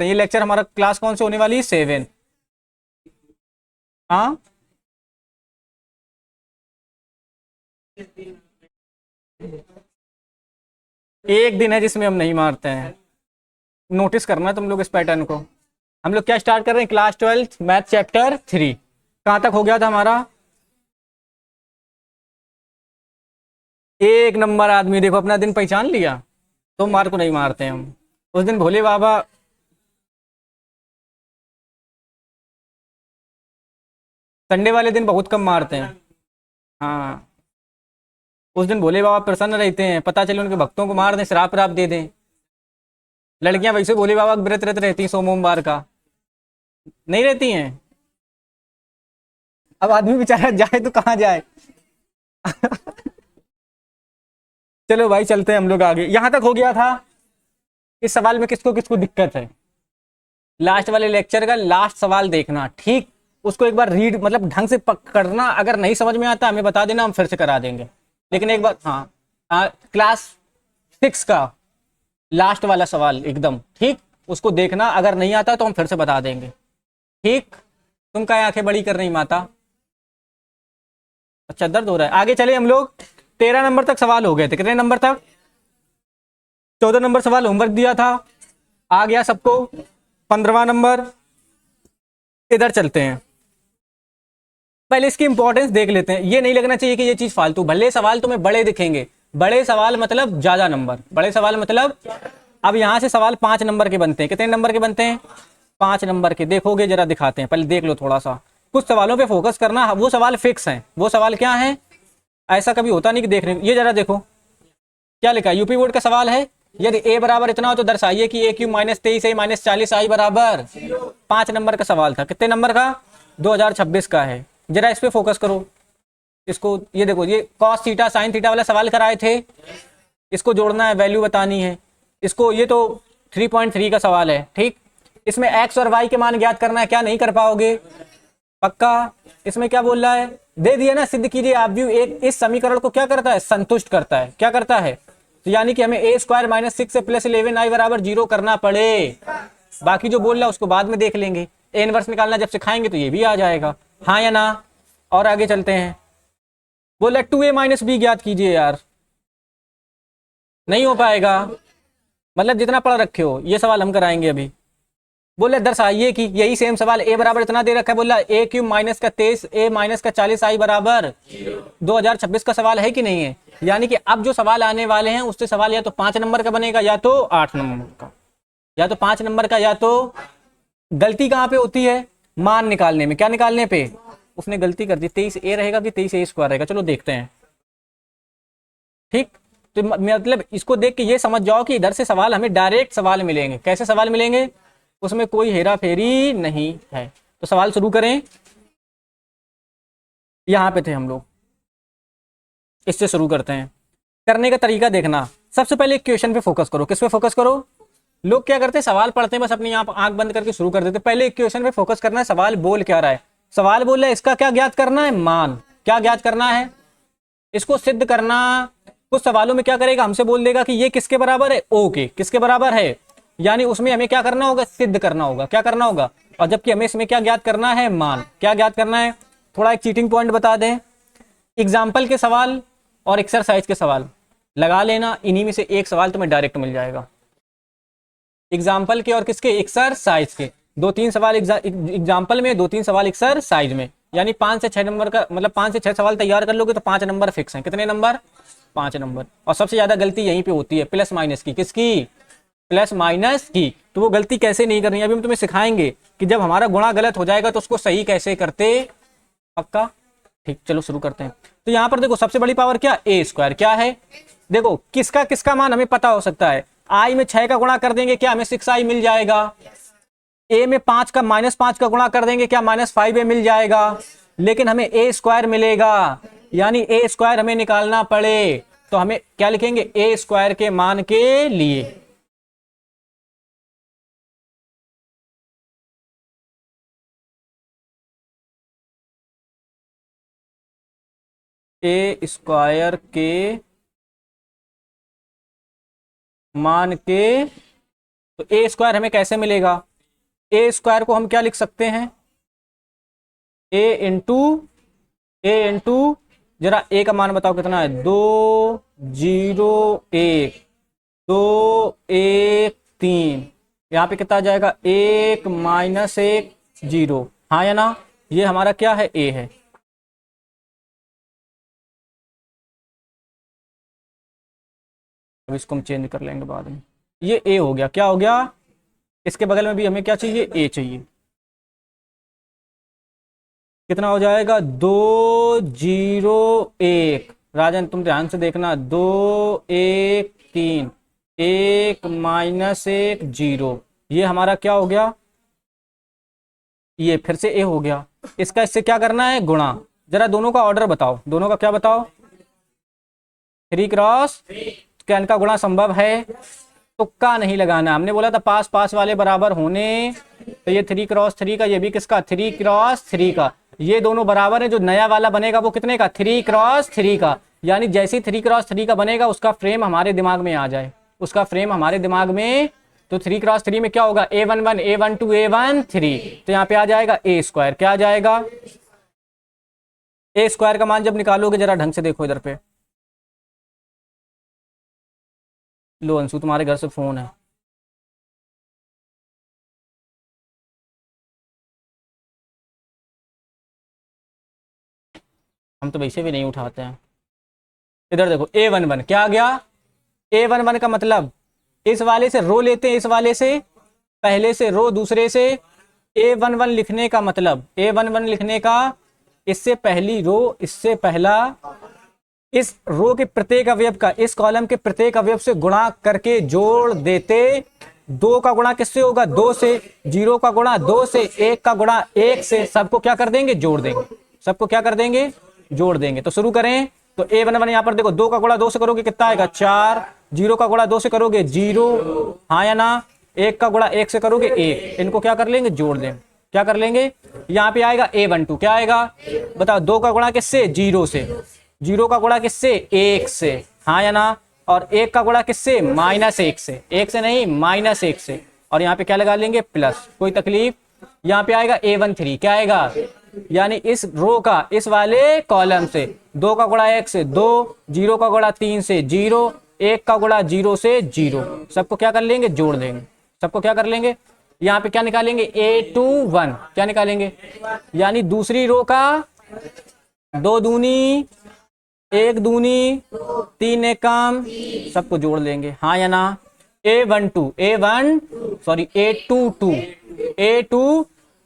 तो ये लेक्चर हमारा क्लास कौन से होने वाली है? 7। हाँ, एक दिन है जिसमें हम नहीं मारते हैं। नोटिस करना है तुम लोग इस पैटर्न को। हम लोग क्या स्टार्ट कर रहे हैं? Class 12 math chapter 3। कहाँ तक हो गया था हमारा? एक नंबर आदमी, देखो अपना दिन पहचान लिया। तो मार को नहीं मारते हम। उस दिन भोले बाबा, संडे वाले दिन बहुत कम मारते हैं। हाँ, उस दिन भोले बाबा प्रसन्न रहते हैं, पता चले उनके भक्तों को मार दें, श्राप राप दे दें। लड़कियां वैसे भोले बाबा का व्रत व्रत रहती हैं सोमवार का, नहीं रहती हैं। अब आदमी बेचारा जाए तो कहाँ जाए। चलो भाई चलते हैं हम लोग आगे। यहां तक हो गया था। इस सवाल में किसको किसको दिक्कत है? लास्ट वाले लेक्चर का लास्ट सवाल देखना, ठीक। उसको एक बार रीड मतलब ढंग से पकड़ना। अगर नहीं समझ में आता हमें बता देना, हम फिर से करा देंगे। लेकिन एक बार, हाँ, क्लास 6 का लास्ट वाला सवाल एकदम ठीक, उसको देखना। अगर नहीं आता तो हम फिर से बता देंगे, ठीक। तुम क्या आंखें बड़ी कर रही माता? अच्छा, दर्द हो रहा है। आगे चले हम लोग। 13 नंबर तक सवाल हो गए थे। कितने नंबर तक? 14 नंबर सवाल होमवर्क दिया था, आ गया सबको। 15वां नंबर, इधर चलते हैं। पहले इसकी इंपॉर्टेंस देख लेते हैं। ये नहीं लगना चाहिए कि ये चीज फालतू। भले सवाल तुम्हें बड़े दिखेंगे, बड़े सवाल मतलब ज्यादा नंबर, बड़े सवाल मतलब। अब यहां से सवाल 5 नंबर के बनते हैं। कितने नंबर के बनते हैं? 5 नंबर के। देखोगे जरा, दिखाते हैं, पहले देख लो थोड़ा सा। कुछ सवालों पे फोकस करना। वो सवाल फिक्स हैं। वो सवाल क्या है? ऐसा कभी होता नहीं कि देखने। ये जरा देखो क्या लिखा है। यूपी बोर्ड का सवाल है। यदि ए बराबर इतना हो तो दर्शाइए कि ए क्यूब माइनस 23 ए माइनस 40 आई बराबर। 5 नंबर का सवाल था। कितने नंबर का? 2026 का है। जरा इस पे फोकस करो। इसको ये देखो, ये कॉस थीटा साइन थीटा वाला सवाल कराए थे। इसको जोड़ना है, वैल्यू बतानी है इसको। ये तो 3.3 का सवाल है, ठीक। इसमें एक्स और वाई के मान ज्ञात करना है। क्या नहीं कर पाओगे? पक्का। इसमें क्या बोल रहा है? दे दिया ना, सिद्ध कीजिए आप व्यू एक इस समीकरण को क्या करता है? संतुष्ट करता है। क्या करता है? तो यानी कि हमें ए स्क्वायर माइनस 6 से प्लस 11 आई बराबर 0 करना पड़े। बाकी जो बोल रहा है उसको बाद में देख लेंगे। ए इनवर्स निकालना जब सिखाएंगे तो ये भी आ जाएगा, हाँ या ना। और आगे चलते हैं। बोला 2a माइनस बी ज्ञात कीजिए। यार नहीं हो पाएगा, मतलब जितना पढ़ रखे हो ये सवाल हम कराएंगे अभी। बोले दर्शाइए कि यही सेम सवाल ए बराबर इतना दे रखा है। बोला ए क्यूब माइनस का 23 ए माइनस का 40 आई बराबर 2026 का सवाल है कि नहीं है? यानी कि अब जो सवाल आने वाले हैं उससे सवाल या तो 5 नंबर का बनेगा या तो 8 नंबर का, या तो 5 नंबर का, या तो। गलती कहाँ पे होती है? मान निकालने में। क्या निकालने पे? उसने गलती कर दी। 23 ए रहेगा कि 23 ए स्क्वायर रहेगा? चलो देखते हैं, ठीक। तो मतलब इसको देख के ये समझ जाओ कि इधर से सवाल हमें डायरेक्ट सवाल मिलेंगे। कैसे सवाल मिलेंगे? उसमें कोई हेरा फेरी नहीं है। तो सवाल शुरू करें। यहां पे थे हम लोग, इससे शुरू करते हैं। करने का तरीका देखना। सबसे पहले क्वेश्चन पे फोकस करो। किस पे फोकस करो? लोग क्या करते हैं, सवाल पढ़ते हैं बस अपनी आंख बंद करके शुरू कर देते। पहले क्वेश्चन पे फोकस करना है। सवाल बोल क्या रहा है? सवाल बोल रहा है इसका क्या ज्ञात करना है? मान। क्या ज्ञात करना है? इसको सिद्ध करना। कुछ सवालों में क्या करेगा, हमसे बोल देगा कि ये किसके बराबर है? ओ के। किसके बराबर है? यानी उसमें हमें क्या करना होगा? सिद्ध करना होगा। क्या करना होगा? और जबकि हमें इसमें क्या ज्ञात करना है? मान। क्या ज्ञात करना है? थोड़ा एक चीटिंग पॉइंट बता दें। एग्जाम्पल के सवाल और एक्सरसाइज के सवाल लगा लेना। इन्हीं में से एक सवाल तुम्हें डायरेक्ट मिल जाएगा। एग्जाम्पल के और किसके? एक्सरसाइज के। 2-3 सवाल एग्जाम्पल में, 2-3 सवाल एक्सरसाइज में। यानी 5 से 6 नंबर का, मतलब 5 से 6 सवाल तैयार कर लोगे तो 5 नंबर फिक्स हैं। कितने नंबर? 5 नंबर। और सबसे ज्यादा गलती यहीं पे होती है, प्लस माइनस की। किसकी? प्लस माइनस की। तो वो गलती कैसे नहीं करनी, अभी हम तुम्हें सिखाएंगे कि जब हमारा गुणा गलत हो जाएगा तो उसको सही कैसे करते। पक्का, ठीक। चलो शुरू करते हैं। तो यहाँ पर देखो, सबसे बड़ी पावर क्या? ए स्क्वायर। क्या है? देखो किसका किसका मान हमें पता हो सकता है। आई में 6 का गुणा कर देंगे, क्या हमें 6i मिल जाएगा? ए में 5 का -5 का गुणा कर देंगे, क्या -5a मिल जाएगा? लेकिन हमें ए स्क्वायर मिलेगा, यानी ए स्क्वायर हमें निकालना पड़े तो हमें क्या लिखेंगे? ए स्क्वायर के मान के लिए। ए स्क्वायर के मान के। तो ए स्क्वायर हमें कैसे मिलेगा? ए स्क्वायर को हम क्या लिख सकते हैं, ए इंटू जरा ए का मान बताओ कितना है, 2 0 1, 2 1 3, यहाँ पे कितना आ जाएगा 1 - 1 0, हाँ या ना, ये हमारा क्या है, ए है। अब इसको हम चेंज कर लेंगे बाद में, ये ए हो गया, क्या हो गया, इसके बगल में भी हमें क्या चाहिए, ए चाहिए, कितना हो जाएगा 2 0 1, राजन तुम ध्यान से देखना, 2 1 3, 1 - 1 0, ये हमारा क्या हो गया, ये फिर से ए हो गया, इसका इससे क्या करना है, गुणा। जरा दोनों का ऑर्डर बताओ, दोनों का क्या बताओ, 3 × क्या इनका गुणा संभव है, तुक्का नहीं लगाना, हमने बोला था पास पास वाले बराबर होने, तो ये 3 × 3 का, ये भी किसका 3 × 3 का, ये दोनों बराबर है, जो नया वाला बनेगा वो कितने का 3 × 3 का, यानी जैसे ही 3 × 3 का बनेगा उसका फ्रेम हमारे दिमाग में आ जाए, उसका फ्रेम हमारे दिमाग में, तो 3 × 3 में क्या होगा, A11 A12 A13, तो यहाँ पे आ जाएगा ए स्क्वायर, क्या आ जाएगा, ए स्क्वायर का मान जब निकालोगे जरा ढंग से देखो इधर पे, लो अंशु तुम्हारे घर से फोन है, हम तो वैसे भी नहीं उठाते हैं, इधर देखो A11 क्या आ गया, A11 का मतलब इस वाले से रो लेते हैं, इस वाले से पहले से रो, दूसरे से A11 लिखने का मतलब, A11 लिखने का, इससे पहली रो, इससे पहला, इस रो के प्रत्येक अवयव का इस कॉलम के प्रत्येक अवयव से गुणा करके जोड़ देते, 2 का गुणा किससे होगा, 2 से, 0 का गुणा 2 से, 1 का गुणा 1 से, सबको क्या कर देंगे, जोड़ देंगे, सबको क्या कर देंगे, जोड़ देंगे। तो शुरू करें, तो A11 यहाँ पर देखो, 2 का गुणा 2 से करोगे कितना आएगा 4, 0 का गुणा 2 से करोगे 0, हाँ या ना, 1 का गुणा 1 से करोगे 1, इनको क्या कर लेंगे, जोड़ देंगे, क्या कर लेंगे, यहाँ पे आएगा A12 क्या आएगा, बताओ, 2 का गुणा किससे, 0 से, 0 का गुणा किससे, 1 से, हाँ या ना, और 1 का गुणा किससे, -1 से, 1 से नहीं -1 से, और यहाँ पे क्या लगा लेंगे, प्लस, कोई तकलीफ, यहाँ पे आएगा A13 क्या आएगा, यानी इस रो का इस वाले कॉलम से 2 का गुणा 1 से 2, 0 का गुणा 3 से 0, 1 का गुणा 0 से 0, सबको क्या कर लेंगे, जोड़ देंगे, सबको क्या कर लेंगे, यहाँ पे क्या निकालेंगे, A21 क्या निकालेंगे, यानी दूसरी रो का 2 दूनी 1 दूनी 3 एक कम, सबको जोड़ लेंगे, हाँ या ना, A2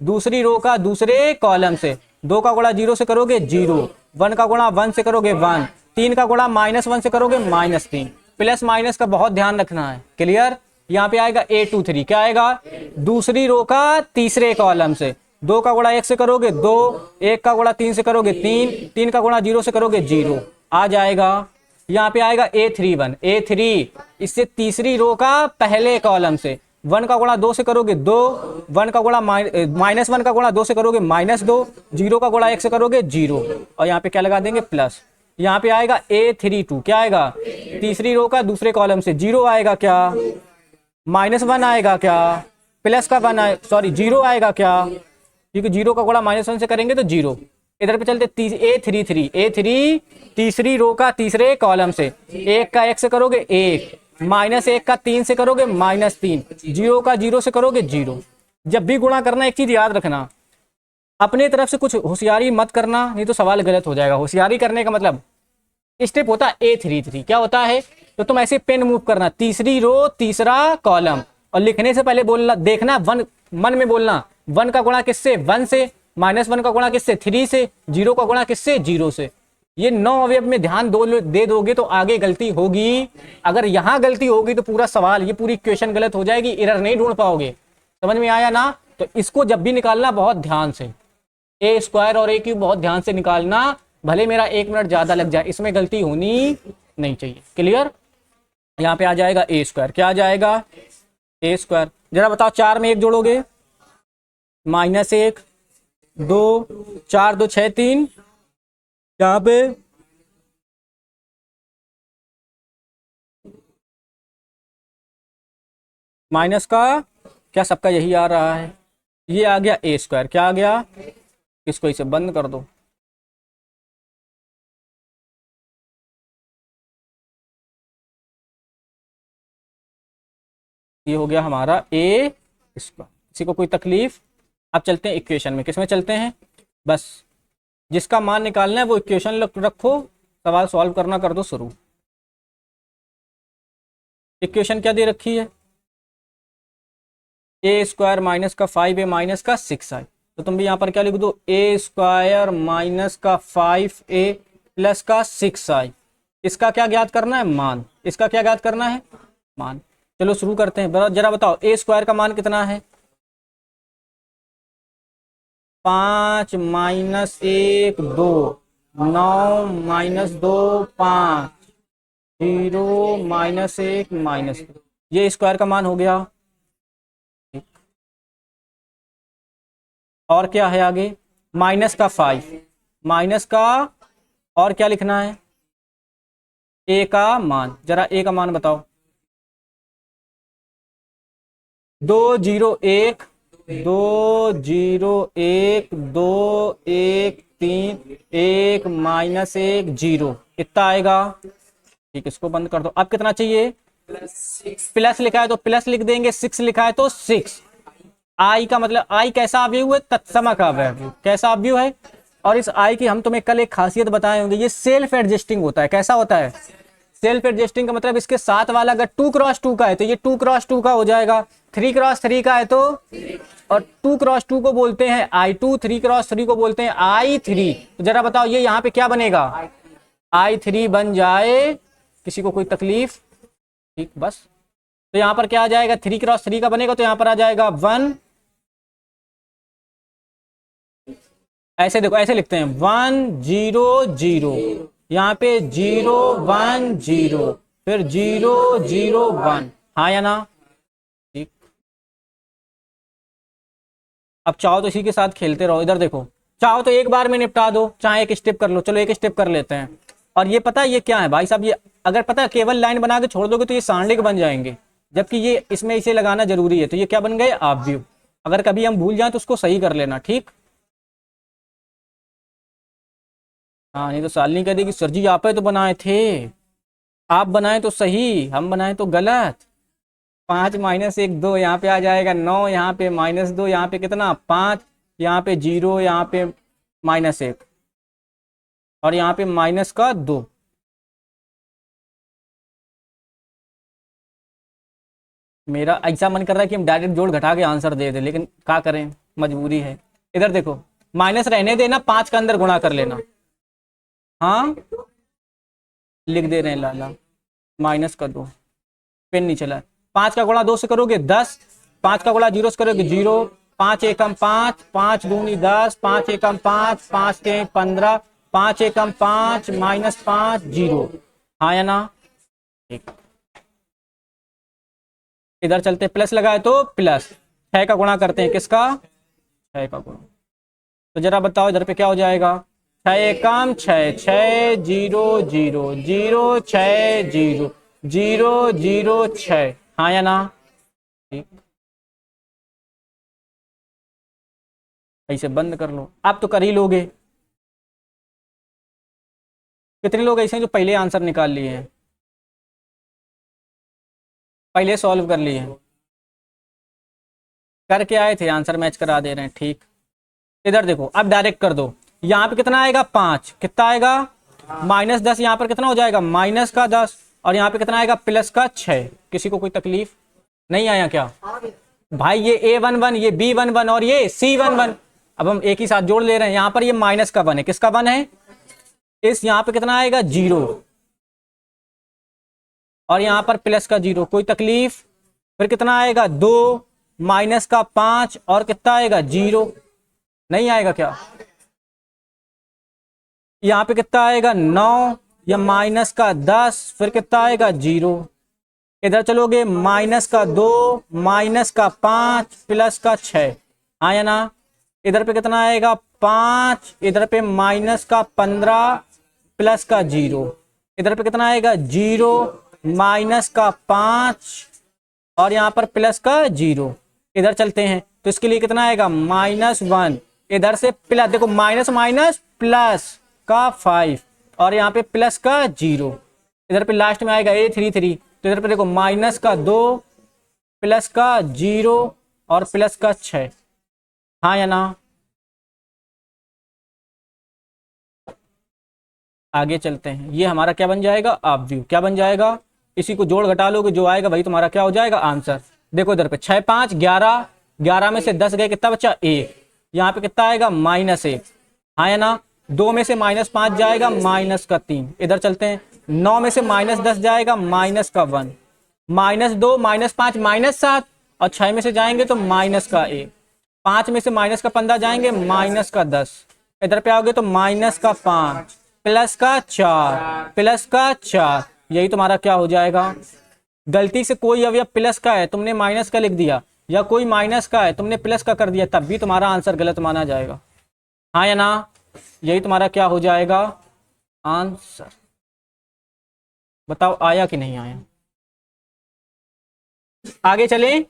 दूसरी रो का दूसरे कॉलम से 2 का गुणा 0 से करोगे 0, 1 का गुणा 1 से करोगे 1, 3 का गुणा -1 से करोगे -3, प्लस माइनस का बहुत ध्यान रखना है, क्लियर। यहाँ पे आएगा A23 क्या आएगा, दूसरी रो का तीसरे कॉलम से 2 का गुणा 1 से करोगे 2, 1 का गुणा 3 से करोगे 3, 3 का गुणा 0 से करोगे 0, आ जाएगा। यहाँ पे आएगा A3 इससे तीसरी रो का पहले कॉलम से 1 का गुणा 2 से करोगे 2, 1 का गुणा -1 का गुणा 2 से करोगे -2, 0 का गुणा 1 से करोगे 0, और यहाँ पे क्या लगा देंगे, प्लस। यहाँ पे आएगा A32 क्या आएगा, तीसरी रो का दूसरे कॉलम से 0 आएगा क्या, -1 आएगा क्या, प्लस का 1 आए, सॉरी 0 आएगा क्या, क्योंकि 0 का गुणा -1 से करेंगे तो 0। इधर पे चलते A3 तीसरी रो का तीसरे कॉलम से 1 का 1 से करोगे 1, -1 का 3 से करोगे -3, 0 का 0 से करोगे 0। जब भी गुणा करना एक चीज याद रखना, अपने तरफ से कुछ होशियारी मत करना, नहीं तो सवाल गलत हो जाएगा। होशियारी करने का मतलब स्टेप होता है A33 क्या होता है, तो तुम ऐसे पेन मूव करना, तीसरी रो तीसरा कॉलम, और लिखने से पहले बोलना, देखना वन, मन में बोलना 1 का गुणा किससे, 1 से, -1 का गुणा किससे, 3 से, 0 का गुणा किससे, 0 से। ये 9 अवयव में ध्यान दे दोगे तो आगे गलती होगी, अगर यहां गलती होगी तो पूरा सवाल, ये पूरी क्वेश्चन गलत हो जाएगी, एरर नहीं ढूंढ पाओगे। समझ में आया ना, तो इसको जब भी निकालना बहुत ध्यान से, A स्क्वायर और A क्यूब बहुत ध्यान से निकालना, भले मेरा 1 मिनट ज्यादा लग जाए, इसमें गलती होनी नहीं चाहिए, क्लियर। यहाँ पे आ जाएगा A स्क्वायर क्या आ जाएगा, A स्क्वायर, जरा बताओ 4 में 1 जोड़ोगे, -1, 2, 4 2 6 3, यहाँ पे माइनस का क्या, सबका यही आ रहा है, ये आ गया ए स्क्वायर, क्या आ गया, इसको इसे बंद कर दो। ये हो गया हमारा ए स्क्वायर। किसी को कोई तकलीफ? अब चलते हैं इक्वेशन में। किस में चलते हैं? बस जिसका मान निकालना है वो इक्वेशन रखो, सवाल सॉल्व करना कर दो शुरू। इक्वेशन क्या दे रखी है? ए स्क्वायर माइनस का 5a माइनस का 6i। तो तुम भी यहाँ पर क्या लिख दो, ए स्क्वायर माइनस का 5a प्लस का 6i। इसका क्या ज्ञात करना है? मान। इसका क्या ज्ञात करना है? मान। चलो शुरू करते हैं। जरा बताओ ए स्क्वायर का मान कितना है? 5 माइनस 1 2, 9 माइनस 2 5, 0 माइनस 1 माइनस 2। ये स्क्वायर का मान हो गया। और क्या है आगे? माइनस का 5, माइनस का, और क्या लिखना है? ए का मान। जरा ए का मान बताओ। 2 0 1, 2 0 1, 2 1 3, 1 माइनस 1 0, इतना आएगा। ठीक, इसको बंद कर दो। अब कितना चाहिए? प्लस लिखा है तो प्लस लिख देंगे, 6 लिखा है तो 6। आई का मतलब, आई कैसा अवयव है? तत्सम का अवयव। कैसा अवयव है? और इस आई की हम तुम्हें कल एक खासियत बताए होंगे, ये सेल्फ एडजस्टिंग होता है। कैसा होता है? सेल्फ एडजस्टिंग का मतलब इसके साथ वाला अगर 2 क्रॉस 2 का है तो ये 2 क्रॉस 2 का हो जाएगा, 3 क्रॉस 3 का है तो, और 2 क्रॉस 2 को बोलते हैं I2, 3 क्रॉस 3 को बोलते हैं I3। तो जरा बताओ ये यहाँ पे क्या बनेगा? I3 बन जाए। किसी को कोई तकलीफ? ठीक, बस। तो यहाँ पर क्या आ जाएगा? 3 क्रॉस 3 का बनेगा तो यहाँ पर आ जाएगा 1। ऐसे देखो, ऐसे लिखते हैं 1 0 0, यहाँ पे 0 1 0, फिर 0 0 1। हाँ या ना? ठीक। अब चाहो तो इसी के साथ खेलते रहो। इधर देखो, चाहो तो एक बार में निपटा दो, चाहे एक स्टेप कर लो। चलो एक स्टेप कर लेते हैं। और ये पता है ये क्या है भाई साहब? ये अगर पता है केवल लाइन बना के छोड़ दोगे तो ये सांडिक बन जाएंगे, जबकि ये इसमें इसे लगाना जरूरी है। तो ये क्या बन गए? ऑब्व्यू। अगर कभी हम भूल जाए तो उसको सही कर लेना। ठीक। हाँ, नहीं तो सालनी कह देगी सर जी आप ही तो बनाए थे, आप बनाए तो सही, हम बनाए तो गलत। 5 माइनस 1 2, यहाँ पे आ जाएगा 9, यहाँ पे माइनस 2, यहाँ पे कितना 5, यहाँ पे 0, यहाँ पे माइनस 1, और यहाँ पे माइनस का 2। मेरा ऐसा मन कर रहा है कि हम डायरेक्ट जोड़ घटा के आंसर दे दे, लेकिन क्या करें, मजबूरी है। इधर देखो, माइनस रहने देना, 5 का अंदर गुणा कर लेना। हाँ, लिख दे रहे हैं लाला, माइनस का 2, पेन नहीं चला। 5 का गुणा 2 से करोगे 10, 5 का गुणा 0 से करोगे 0, 5 एकम 5, 5 दूनी 10, 5 एकम 5, 5 के 15, 5 एकम 5 माइनस 5 0। हाँ या ना? ठीक। इधर चलते, प्लस लगाए तो प्लस, 6 का गुणा करते हैं, किसका? 6 का गुणा। तो जरा बताओ इधर पे क्या हो जाएगा? 6 एकम 6, 6 0 0 0 6 0 0 0 6। हाँ या ना? ठीक। ऐसे बंद कर लो। आप तो कर ही लोगे। कितने लोग ऐसे हैं जो पहले आंसर निकाल लिए हैं, पहले सॉल्व कर लिए हैं, करके आए थे, आंसर मैच करा दे रहे हैं। ठीक। इधर देखो, अब डायरेक्ट कर दो। यहाँ पे कितना आएगा? 5। कितना आएगा? माइनस 10। यहाँ पर कितना हो जाएगा? माइनस का 10। और यहाँ पे कितना आएगा? प्लस का 6। किसी को कोई तकलीफ? नहीं आया क्या भाई? ये A11, ये B11 और ये C11, अब हम एक ही साथ जोड़ ले रहे हैं। यहाँ पर ये माइनस का 1 है, किसका 1 है? इस यहाँ पे कितना आएगा? 0, और यहाँ पर प्लस का 0। कोई तकलीफ? फिर कितना आएगा? 2 माइनस का 5, और कितना आएगा? 0। नहीं आएगा क्या? यहाँ पे कितना आएगा? 9, या माइनस का 10, फिर कितना आएगा? 0। इधर चलोगे, माइनस का 2, माइनस का 5, प्लस का 6। हाँ या ना? इधर पे कितना आएगा? 5, इधर पे माइनस का 15, प्लस का 0। इधर पे कितना आएगा? 0 माइनस का 5, और यहाँ पर प्लस का 0। इधर चलते हैं, तो इसके लिए कितना आएगा -1, इधर से प्लस, देखो माइनस माइनस प्लस का 5 और यहाँ पे प्लस का 0, इधर पे लास्ट में आएगा A33, तो इधर पे देखो माइनस का 2 प्लस का 0 और प्लस का 6, हाँ या ना। आगे चलते हैं, ये हमारा क्या बन जाएगा ऑब्व्यू, क्या बन जाएगा, इसी को जोड़ घटा लोगे जो आएगा वही तुम्हारा क्या हो जाएगा आंसर। देखो इधर पे 6 5 11, 11 में से 10 गए, कितना बचा 1, यहाँ पे कितना आएगा -1, हाँ या ना। 2 में से -5 जाएगा -3, इधर चलते हैं 9 में से -10 जाएगा -1, -2 -5 -7 और 6 में से जाएंगे तो -1, 5 में से -15 जाएंगे -10, इधर पे आओगे तो -5 प्लस का 4 प्लस का 4, यही तुम्हारा क्या हो जाएगा। गलती से कोई अवयव प्लस का है तुमने माइनस का लिख दिया, या कोई माइनस का है तुमने प्लस का कर दिया, तब भी तुम्हारा आंसर गलत माना जाएगा, हाँ या ना। यही तुम्हारा क्या हो जाएगा आंसर। बताओ आया कि नहीं आया। आगे चले,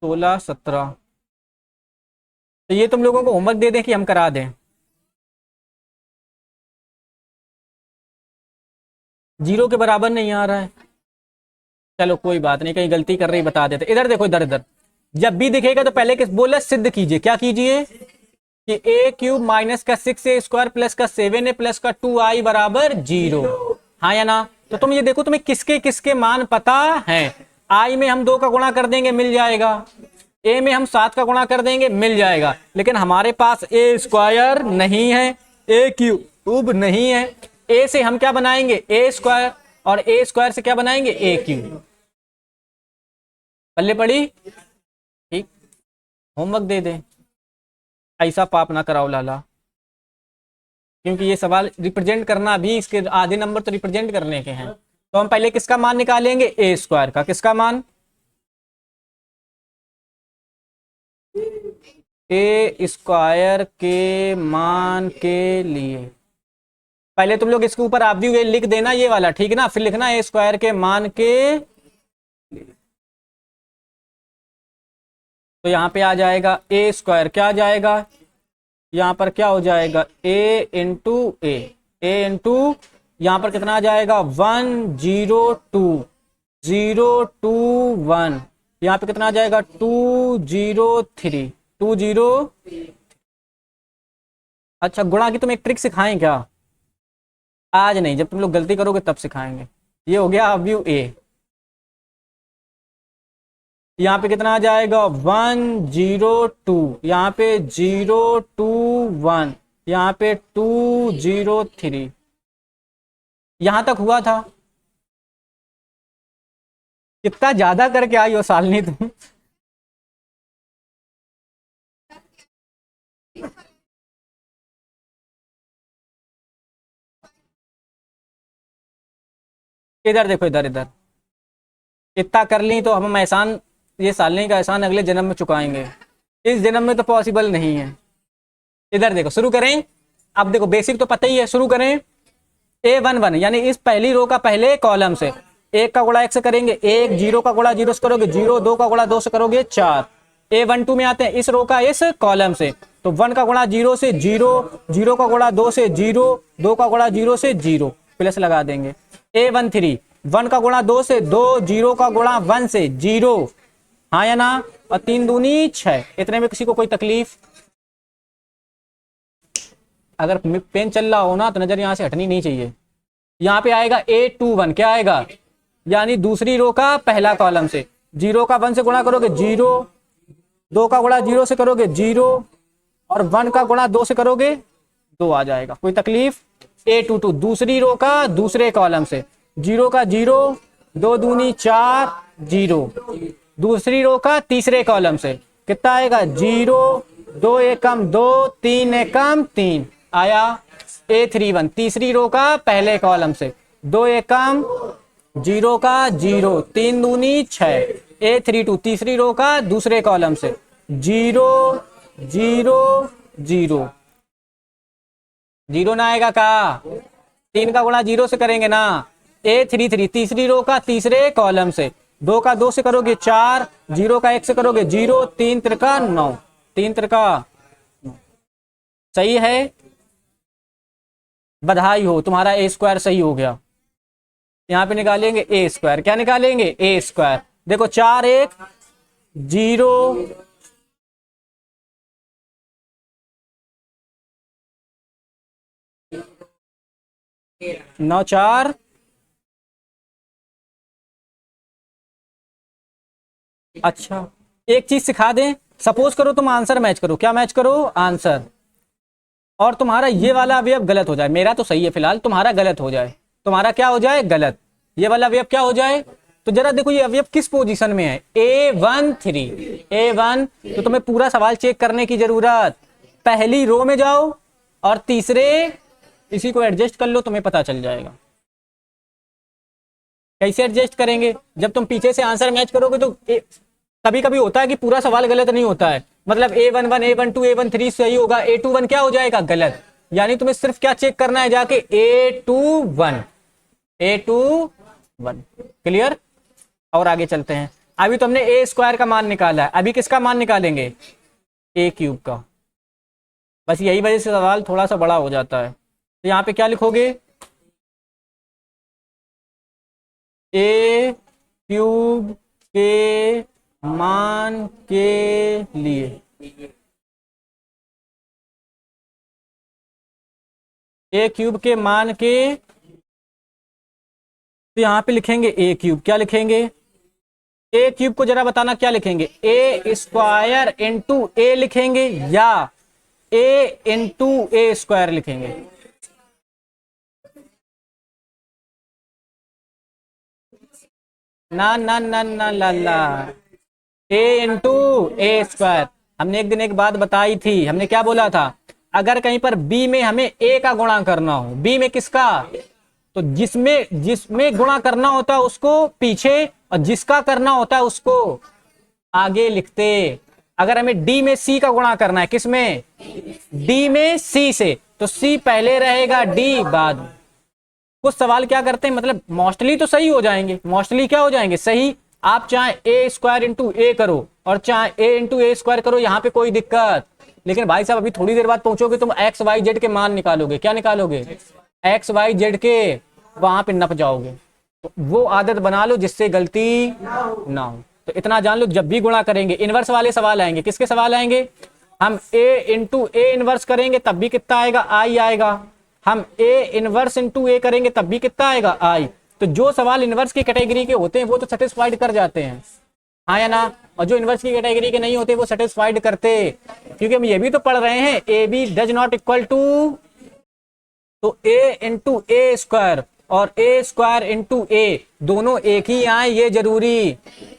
16 17, तो ये तुम लोगों को होमवर्क दे दें कि हम करा दें। 0 के बराबर नहीं आ रहा है, चलो कोई बात नहीं, कहीं गलती कर रही बता देते। इधर देखो, इधर इधर जब भी दिखेगा तो पहले किस बोला, सिद्ध कीजिए। क्या कीजिए कि a³ माइनस का 6a² प्लस का 7a प्लस का 2i बराबर 0, हाँ या ना। तो तुम ये देखो तुम्हें किसके किसके मान पता है। i में हम 2 का गुणा कर देंगे मिल जाएगा, a में हम 7 का गुणा कर देंगे मिल जाएगा, लेकिन हमारे पास a² नहीं है, a³ नहीं है। a से हम क्या बनाएंगे a² और a² से क्या बनाएंगे a³। पल्ले पड़ी, ठीक। होमवर्क दे दे, ऐसा पाप ना कराओ लाला, क्योंकि ये सवाल रिप्रेजेंट करना भी, इसके आधे नंबर तो रिप्रेजेंट करने के हैं। तो हम पहले किसका मान निकालेंगे a² का, किसका मान a² के मान के लिए। पहले तुम लोग इसके ऊपर आप भी लिख देना ये वाला, ठीक है ना, फिर लिखना a² के मान के। तो यहाँ पे आ जाएगा a², क्या आ जाएगा यहाँ पर, क्या हो जाएगा a इंटू यहाँ पर कितना आ जाएगा 102 यहाँ पे कितना आ जाएगा 203। अच्छा गुणा की तुम एक ट्रिक सिखाएं क्या, आज नहीं, जब तुम लोग गलती करोगे तब सिखाएंगे। ये हो गया ऑब्व्यू a, यहाँ पे कितना आ जाएगा 102, यहाँ पे 021, यहाँ पे 203, यहां तक हुआ था। कितना ज्यादा करके आई हो सालनी तुम। इधर देखो, इधर इधर इतना कर ली तो हम एहसान, ये सालनी का एहसान अगले जन्म में चुकाएंगे, इस जन्म में तो पॉसिबल नहीं है। इधर देखो, शुरू करें। अब देखो बेसिक तो पता ही है, शुरू करें। a11 यानी इस पहली रो का पहले कॉलम से 1 का गुणा 1 से करेंगे 1, 0 का गुणा 0 से करोगे 0, 2 का गुणा 2 से करोगे 4। a12 में आते हैं इस रो का इस कॉलम से, तो 1 का गुणा 0 से 0, 0 का गुणा 2 से 0, 2 का गुणा 0 से 0, प्लस लगा देंगे। a13 1 का गुणा 2 से 2, 0 का गुणा 1 से 0, हाँ या ना, और 3 दूनी 6। इतने में किसी को कोई तकलीफ? अगर पेन चल रहा हो ना तो नजर यहां से हटनी नहीं चाहिए। यहाँ पे आएगा a21, क्या आएगा यानी दूसरी रो का पहला कॉलम से 0 का 1 से गुणा करोगे 0, 2 का गुणा 0 से करोगे 0 और 1 का गुणा 2 से करोगे 2 आ जाएगा। कोई तकलीफ? a22 दूसरी रो का दूसरे कॉलम से 0 का 0, 2 दूनी 4, 0, दूसरी रो का तीसरे कॉलम से कितना आएगा 0, 2 एकम 2, 3 एकम 3 आया। a31 तीसरी रो का पहले कॉलम से 2 एकम 0 का 0, 3 दूनी 6। a32 तीसरी रो का दूसरे कॉलम से 0, 0, 0, 0 ना आएगा का 3 का गुणा 0 से करेंगे ना, A33 तीसरी रो का तीसरे कॉलम से, 2 का 2 से करोगे 4, 0 का 1 से करोगे 0, 3 त्रिका 9, 3 त्रिका। सही है, बधाई हो, तुम्हारा ए स्क्वायर सही हो गया। यहाँ पे निकालेंगे ए स्क्वायर, क्या निकालेंगे ए स्क्वायर। देखो 4 1 0 9 4, अच्छा एक चीज सिखा दें, सपोज करो तुम आंसर मैच करो, क्या मैच करो आंसर, और तुम्हारा ये वाला अवयव गलत हो जाए, मेरा तो सही है फिलहाल, तुम्हारा गलत हो जाए, तुम्हारा क्या हो जाए गलत, ये वाला अवयव क्या हो जाए, तो जरा देखो ये अवयव किस पोजीशन में है, A1 तो तुम्हें पूरा सवाल चेक करने की जरूरत, पहली रो में जाओ और तीसरे, इसी को एडजस्ट कर लो, तुम्हें पता चल जाएगा। कैसे एडजस्ट करेंगे, जब तुम पीछे से आंसर मैच करोगे तो कभी कभी होता है कि पूरा सवाल गलत नहीं होता है, मतलब A11 A12 A13 सही होगा, A21 क्या हो जाएगा गलत, यानी तुम्हें सिर्फ क्या चेक करना है जाके A21 क्लियर। और आगे चलते हैं, अभी तो हमने ए स्क्वायर का मान निकाला है, अभी किसका मान निकालेंगे ए क्यूब का, बस यही वजह से सवाल थोड़ा सा बड़ा हो जाता है। तो यहाँ पे क्या लिखोगे, ए क्यूब के मान के लिए, ए क्यूब के मान के, तो यहां पे लिखेंगे ए क्यूब, क्या लिखेंगे ए क्यूब को जरा बताना क्या लिखेंगे, ए स्क्वायर इंटू ए लिखेंगे या ए इंटू ए स्क्वायर लिखेंगे, ना ना ना ना ला ला, ए इंटू ए स्क्वायर। हमने एक दिन एक बात बताई थी, हमने क्या बोला था, अगर कहीं पर बी में हमें ए का गुणा करना हो, बी में किसका, तो जिसमें जिसमें गुणा करना होता है उसको पीछे और जिसका करना होता है उसको आगे लिखते। अगर हमें डी में सी का गुणा करना है, किसमें डी में सी से, तो सी पहले रहेगा डी बाद में। कुछ सवाल क्या करते हैं, मतलब मोस्टली तो सही हो जाएंगे, मोस्टली क्या हो जाएंगे सही, आप चाहे ए स्क्वायर इंटू ए करो और चाहे ए इंटू ए स्क्वायर करो, यहां पे कोई दिक्कत, लेकिन भाई साहब अभी थोड़ी देर बाद पहुंचोगे तुम एक्स वाई जेड के मान निकालोगे, क्या निकालोगे एक्स वाई जेड के, वहां पे नप जाओगे, तो वो आदत बना लो जिससे गलती ना हो। तो इतना जान लो, जब भी गुणा करेंगे इनवर्स वाले सवाल आएंगे, किसके सवाल आएंगे, हम ए इंटू ए इनवर्स करेंगे तब भी कितना आएगा आई आएगा, हम ए इनवर्स इंटू ए करेंगे तब भी कितना आएगा आई। तो जो सवाल इनवर्स की कैटेगरी के होते हैं वो तो सेटिस्फाइड कर जाते हैं, हाँ या ना, और जो इनवर्स की कैटेगरी के नहीं होते वो सेटिस्फाइड करते, क्योंकि हम ये भी तो पढ़ रहे हैं A B does not equal to, तो ए इंटू ए स्क्वायर और ए स्क्वायर इंटू ए दोनों एक ही आए ये जरूरी,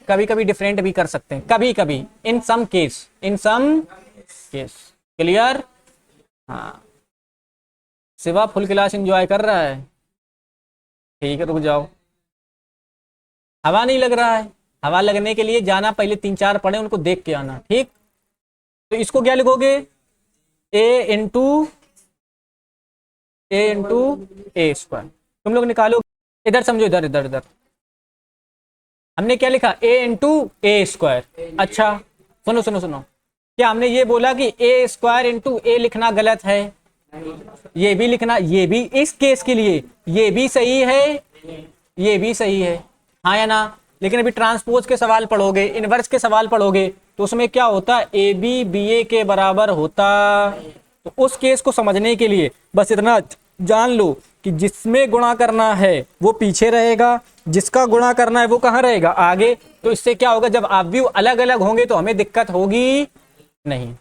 कभी कभी डिफरेंट भी कर सकते हैं, कभी कभी इन सम केस, इन सम केस क्लियर। हाँ शिवा फुल क्लास एंजॉय कर रहा है, ठीक है रुक जाओ, हवा नहीं लग रहा है, हवा लगने के लिए जाना, पहले 3 4 पढ़े उनको देख के आना, ठीक। तो इसको क्या लिखोगे ए इंटू ए स्क्वायर, तुम लोग निकालो, इधर समझो, इधर इधर इधर हमने क्या लिखा ए इंटू ए स्क्वायर। अच्छा सुनो सुनो सुनो, क्या हमने ये बोला कि ए स्क्वायर इंटू ए लिखना गलत है, ये भी लिखना, ये भी इस केस के लिए ये भी सही है, ये भी सही है, हाँ या ना। लेकिन अभी ट्रांसपोज के सवाल पढ़ोगे, इनवर्स के सवाल पढ़ोगे, तो उसमें क्या होता, ए बी बी ए के बराबर होता, तो उस केस को समझने के लिए बस इतना जान लो कि जिसमें गुणा करना है वो पीछे रहेगा, जिसका गुणा करना है वो कहाँ रहेगा आगे। तो इससे क्या होगा, जब ऑब्जेक्टिव अलग अलग होंगे तो हमें दिक्कत होगी नहीं।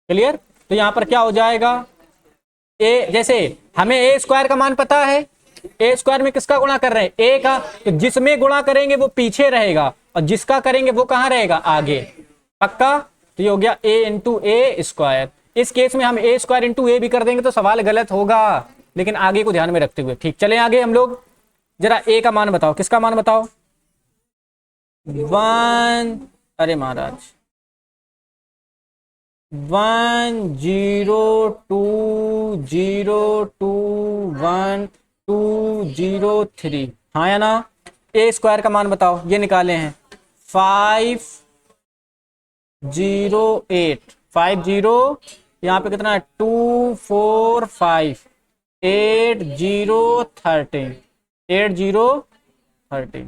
क्लियर। तो यहां पर क्या हो जाएगा, ए जैसे हमें ए स्क्वायर का मान पता है, ए स्क्वायर में किसका गुणा कर रहे हैं ए का, तो जिसमें गुणा करेंगे वो पीछे रहेगा और जिसका करेंगे वो कहां रहेगा आगे, पक्का। तो ये हो गया ए इंटू ए स्क्वायर। इस केस में हम ए स्क्वायर इंटू ए भी कर देंगे तो सवाल गलत होगा, लेकिन आगे को ध्यान में रखते हुए, ठीक। चले आगे हम लोग, जरा ए का मान बताओ, किसका मान बताओ 1, अरे महाराज 102.0.2.1.203, हाँ या ना। ए स्क्वायर का मान बताओ, ये निकाले हैं 508, यहाँ पे कितना है 245, 8013, 8013।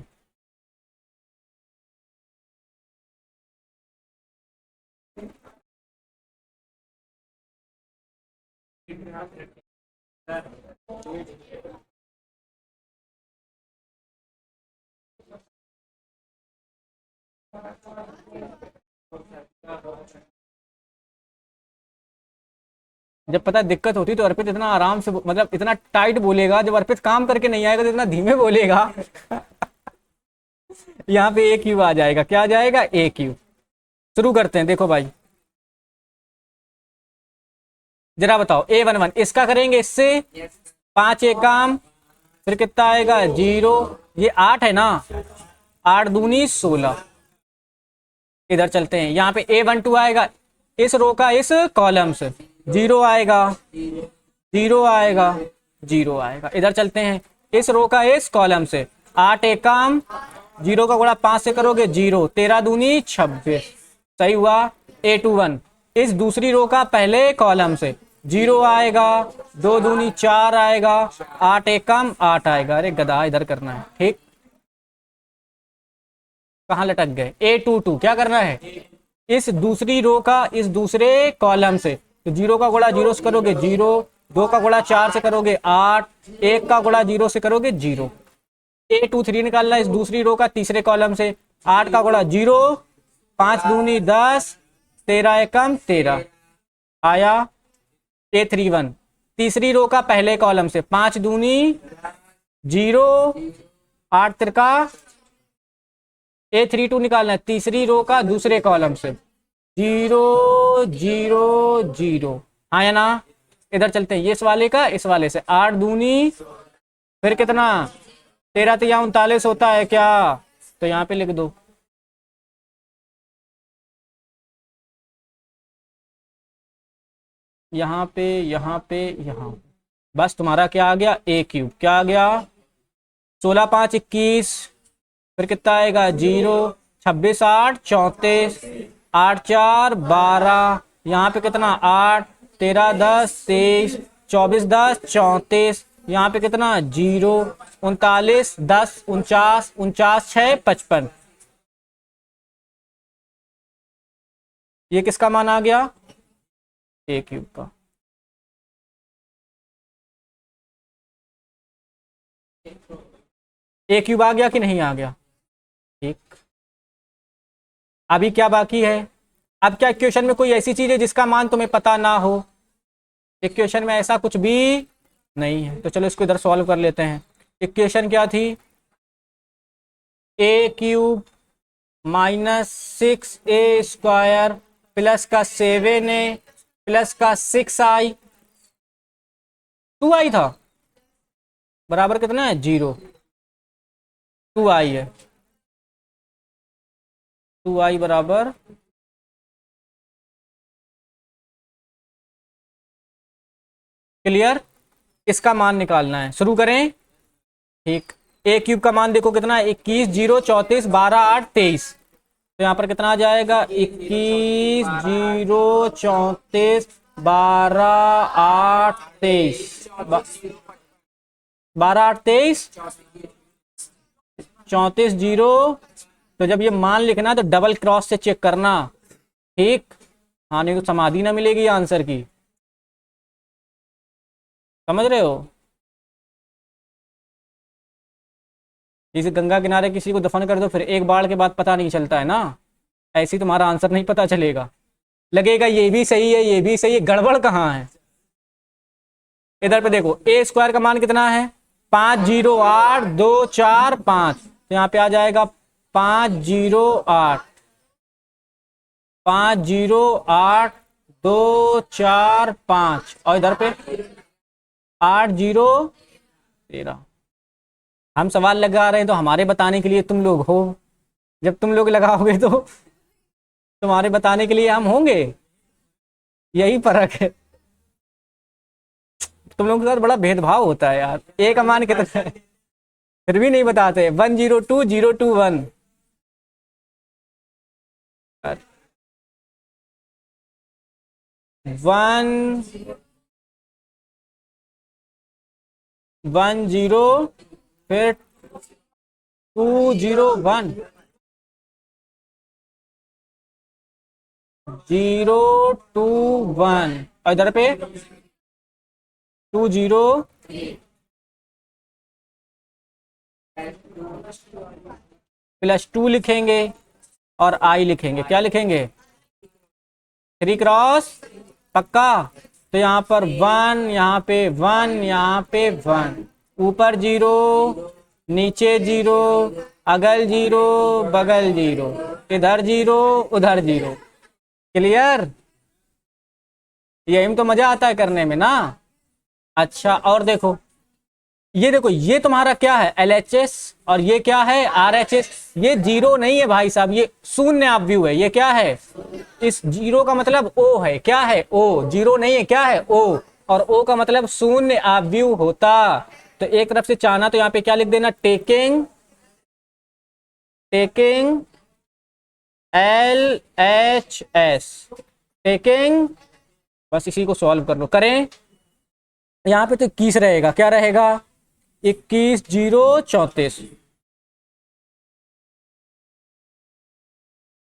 जब पता दिक्कत होती तो अर्पित इतना आराम से मतलब इतना टाइट बोलेगा, जब अर्पित काम करके नहीं आएगा तो इतना धीमे बोलेगा। यहाँ पे ए क्यू आ जाएगा, क्या आ जाएगा ए क्यू। शुरू करते हैं, देखो भाई जरा बताओ A11 इसका करेंगे इससे 5 एक काम, फिर कितना आएगा 0, ये 8 है ना, 8 दूनी 16। इधर चलते हैं, यहाँ पे A12 आएगा इस रो का इस कॉलम से, 0 आएगा 0 आएगा 0 आएगा। इधर चलते हैं इस रो का इस कॉलम से, 8 एक काम, 0 का गुणा 5 से करोगे 0, 13 दूनी 26, सही हुआ। A21 इस दूसरी रो का पहले कॉलम से, 0 आएगा, 2 दूनी 4 आएगा, 8 एक कम 8 आएगा। अरे गधा इधर करना है, ठीक। कहाँ लटक गए, A22 क्या करना है, इस दूसरी रो का इस दूसरे कॉलम से, तो 0 का गुणा 0 से करोगे 0, 2 का गुणा 4 से करोगे 8, 1 का गुणा 0 से करोगे 0। A23 निकालना इस दूसरी रो का तीसरे कॉलम से, 8 का गुणा 0, 5 दूनी 10, 13 एकम 13 आया। A31 तीसरी रो का पहले कॉलम से, 5 दूनी 0, 8 तिरका। A32 निकालना है तीसरी रो का दूसरे कॉलम से, 0 0 0, हाँ या ना। इधर चलते हैं, ये इस वाले का इस वाले से, 8 दूनी फिर कितना 13 तो यहाँ 39 होता है क्या, तो यहाँ पे लिख दो। यहाँ पे यहाँ पे यहाँ, बस तुम्हारा क्या आ गया ए क्यूब, क्या आ गया 16 5 21, फिर कितना आएगा 0, 26 8 34, 8 4 12, यहाँ पे कितना 8, 13 10 23, 24 10 34, यहाँ पे कितना 0, 39 10 49, 49 6 55। ये किसका मान आ गया, ए क्यूब का। ए क्यूब आ गया कि नहीं आ गया, ठीक। अभी क्या बाकी है, अब क्या इक्वेशन में कोई ऐसी चीज है जिसका मान तुम्हें पता ना हो, इक्वेशन में ऐसा कुछ भी नहीं है, तो चलो इसको इधर सॉल्व कर लेते हैं। इक्वेशन क्या थी, ए क्यूब माइनस 6a² प्लस का 7a प्लस का 6i, 2i था बराबर कितना है 0, 2i है, 2i बराबर क्लियर। इसका मान निकालना है, शुरू करें, ठीक। ए क्यूब का मान देखो कितना है 21 0 34 12 8 23, तो यहाँ पर कितना आ जाएगा 21 0 34 12 8 23, 12 8 23 34 0। तो जब ये मान लिखना तो डबल क्रॉस से चेक करना, ठीक। हाँ नहीं तो समाधि ना मिलेगी आंसर की, समझ रहे हो। जैसे गंगा किनारे किसी को दफन कर दो, फिर एक बाढ़ के बाद पता नहीं चलता है ना, ऐसे ही तुम्हारा आंसर नहीं पता चलेगा, लगेगा ये भी सही है ये भी सही है, गड़बड़ कहाँ है। इधर पे देखो A² का मान कितना है 5 0 8 2 4 5, तो यहाँ पे आ जाएगा 5 0 8 5 0 8 2 4 5, और इधर पे 8 0 13। हम सवाल लगा रहे हैं तो हमारे बताने के लिए तुम लोग हो, जब तुम लोग लगाओगे तो तुम्हारे बताने के लिए हम होंगे। यही फर्क है। तुम लोगों के साथ बड़ा भेदभाव होता है यार, ए का मान कितना है फिर भी नहीं बताते। 102021। 110 फिर 201 021 और इधर पे 20 +2 लिखेंगे और आई लिखेंगे। क्या लिखेंगे? 3 क्रॉस पक्का। तो यहाँ पर 1, यहाँ पे 1, यहाँ पे 1, ऊपर 0, नीचे 0, अगल 0, बगल 0, इधर 0, उधर 0। क्लियर? यही तो मजा आता है करने में ना। अच्छा और देखो, ये देखो, ये तुम्हारा क्या है? LHS और ये क्या है? RHS। ये जीरो नहीं है भाई साहब, ये शून्य अपव्यू है। ये क्या है? इस जीरो का मतलब O है। क्या है? O। जीरो नहीं है, क्या है? O। और O का मतलब शून्य अपव्यू होता। तो एक तरफ से चाहना तो यहाँ पे क्या लिख देना? Taking LHS, taking. बस इसी को सॉल्व कर लो। करें यहाँ पे तो 21 रहेगा। क्या रहेगा? 21 0 34,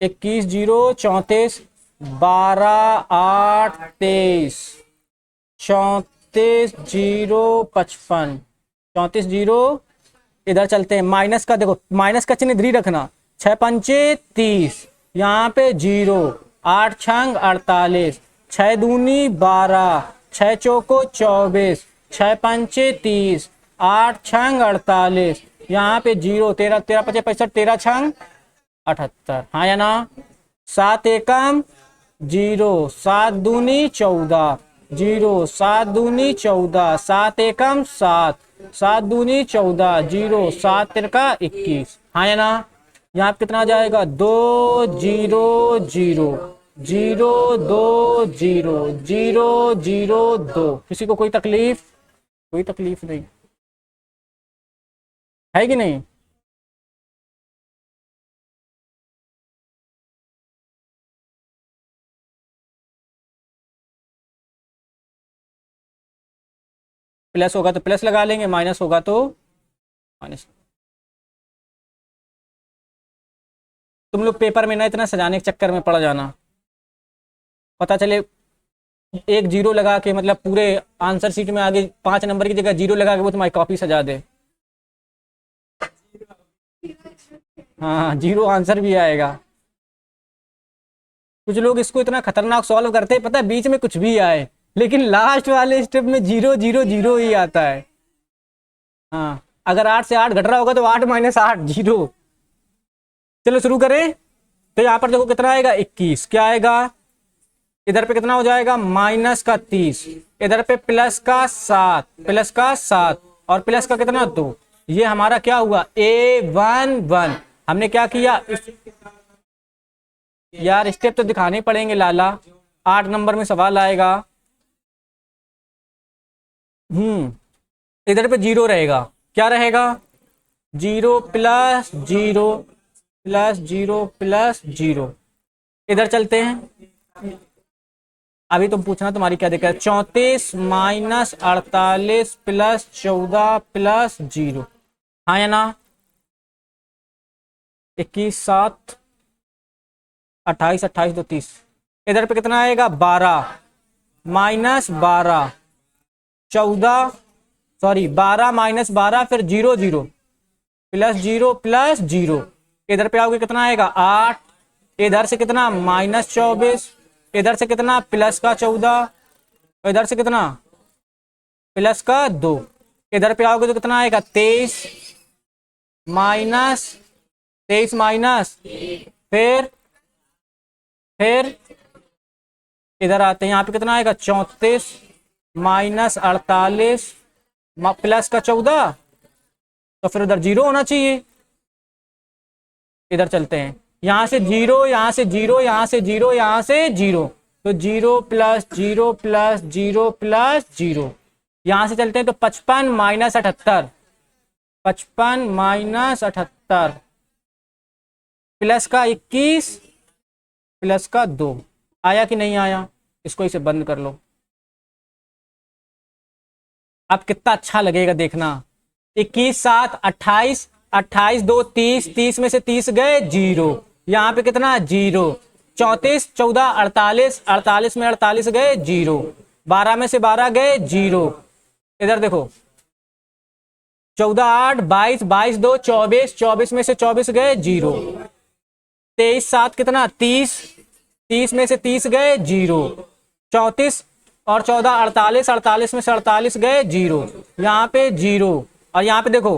21 0 34, 12 8 23, 34 0 55, 34 0। इधर चलते हैं, माइनस का देखो, माइनस का चिन्ह इधर ही रखना। 6 पंचे 30, यहाँ पे 0, 8 छंग 48, 6 दूनी 12, 6 चौको 24, 6 पंचे 30, 8 छंग 48, यहाँ पे 0, 13 13 पचे 65, 13 छंग 78। हाँ या ना? 7 एकम 0, 7 दूनी 14, 0, 7 दूनी 14, 7 एकम 7, 7 दूनी 14, 0, 7 तिरका 21। हाँ या ना? यहाँ पे कितना आ जाएगा? 2 0 0 0 2 0 0 0 2। किसी को कोई तकलीफ? कोई तकलीफ नहीं है कि नहीं? प्लस होगा तो प्लस लगा लेंगे, माइनस होगा तो माइनस। तुम लोग पेपर में ना इतना सजाने के चक्कर में पड़ जाना, पता चले एक जीरो लगा के, मतलब पूरे आंसर शीट में आगे 5 नंबर की जगह जीरो लगा के वो तुम्हारी कॉपी सजा दे। हाँ, जीरो आंसर भी आएगा। कुछ लोग इसको इतना खतरनाक सॉल्व करते हैं, पता है, बीच में कुछ भी आए लेकिन लास्ट वाले स्टेप में 0 0 0 ही आता है। हाँ, अगर 8 से 8 घट रहा होगा तो 8 - 8 0। चलो शुरू करें। तो यहाँ पर देखो कितना आएगा? 21। क्या आएगा? इधर पे कितना हो जाएगा? माइनस का 30, इधर पे प्लस का 7, प्लस का 7 और प्लस का कितना? 2। ये हमारा क्या हुआ? A11। हमने क्या किया? यार स्टेप तो दिखाने पड़ेंगे लाला, 8 नंबर में सवाल आएगा। इधर पे 0 रहेगा। क्या रहेगा? 0 प्लस 0 प्लस 0 प्लस 0। इधर चलते हैं। अभी तुम पूछना तुम्हारी क्या दिक्कत? 34 - 48 प्लस 14 प्लस 0। हाँ या ना? 21 7 28 28 2 30। इधर पे कितना आएगा? 12 -12 14, सॉरी 12 - 12 फिर 0 0 प्लस 0 प्लस 0। इधर पे आओगे कितना आएगा? 8। इधर से कितना? -24। इधर से कितना? प्लस का 14। इधर से कितना? प्लस का 2। इधर पे आओगे तो कितना आएगा? 23 माइनस 23 माइनस फिर इधर आते हैं, यहाँ पे कितना आएगा? 34 -48 प्लस का 14। तो फिर उधर 0 होना चाहिए। इधर चलते हैं, यहाँ से 0, यहाँ से 0, यहाँ से 0, यहाँ से 0। तो 0 + 0 + 0 + 0। यहां से चलते हैं तो 55 - 78, 55 - 78 प्लस का 21 प्लस का 2। आया कि नहीं आया? इसको इसे बंद कर लो। अब कितना अच्छा लगेगा देखना। 21 7 28, 28 2 30, 30 में से 30 गए 0। यहाँ पे कितना 0। 34 14 48, 48 में 48 गए 0। 12 में से 12 गए 0। इधर देखो 14 8 22, 22 2 24, 24 में से 24 गए 0। 23 7 कितना 30, 30 में से 30 गए 0। 34 और 14 48, 48 में से 48 गए 0। यहाँ पे 0। और यहाँ पे देखो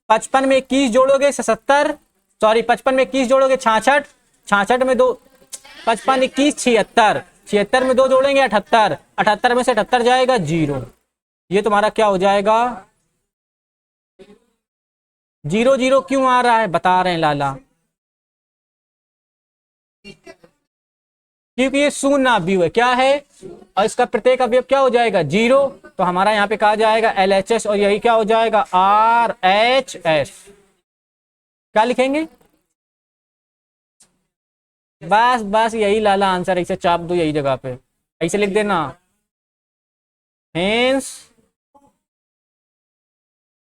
55 में 21 जोड़ोगे 77, सॉरी 55 में 21 जोड़ोगे 66, 66 में 2, 55 21 76, 76 में 2 जोड़ेंगे 78, 78 में से 78 जाएगा 0। ये तुम्हारा क्या हो जाएगा? 0 0 क्यों आ रहा है बता रहे हैं लाला, क्योंकि ये शून्य अवयव है। क्या है? और इसका प्रत्येक अवयव क्या हो जाएगा? 0। तो हमारा यहाँ पे कहा जाएगा LHS, और यही क्या हो जाएगा? RHS। क्या लिखेंगे? बस बस यही लाला आंसर, ऐसे चाप दो यही जगह पे, ऐसे लिख देना। Hence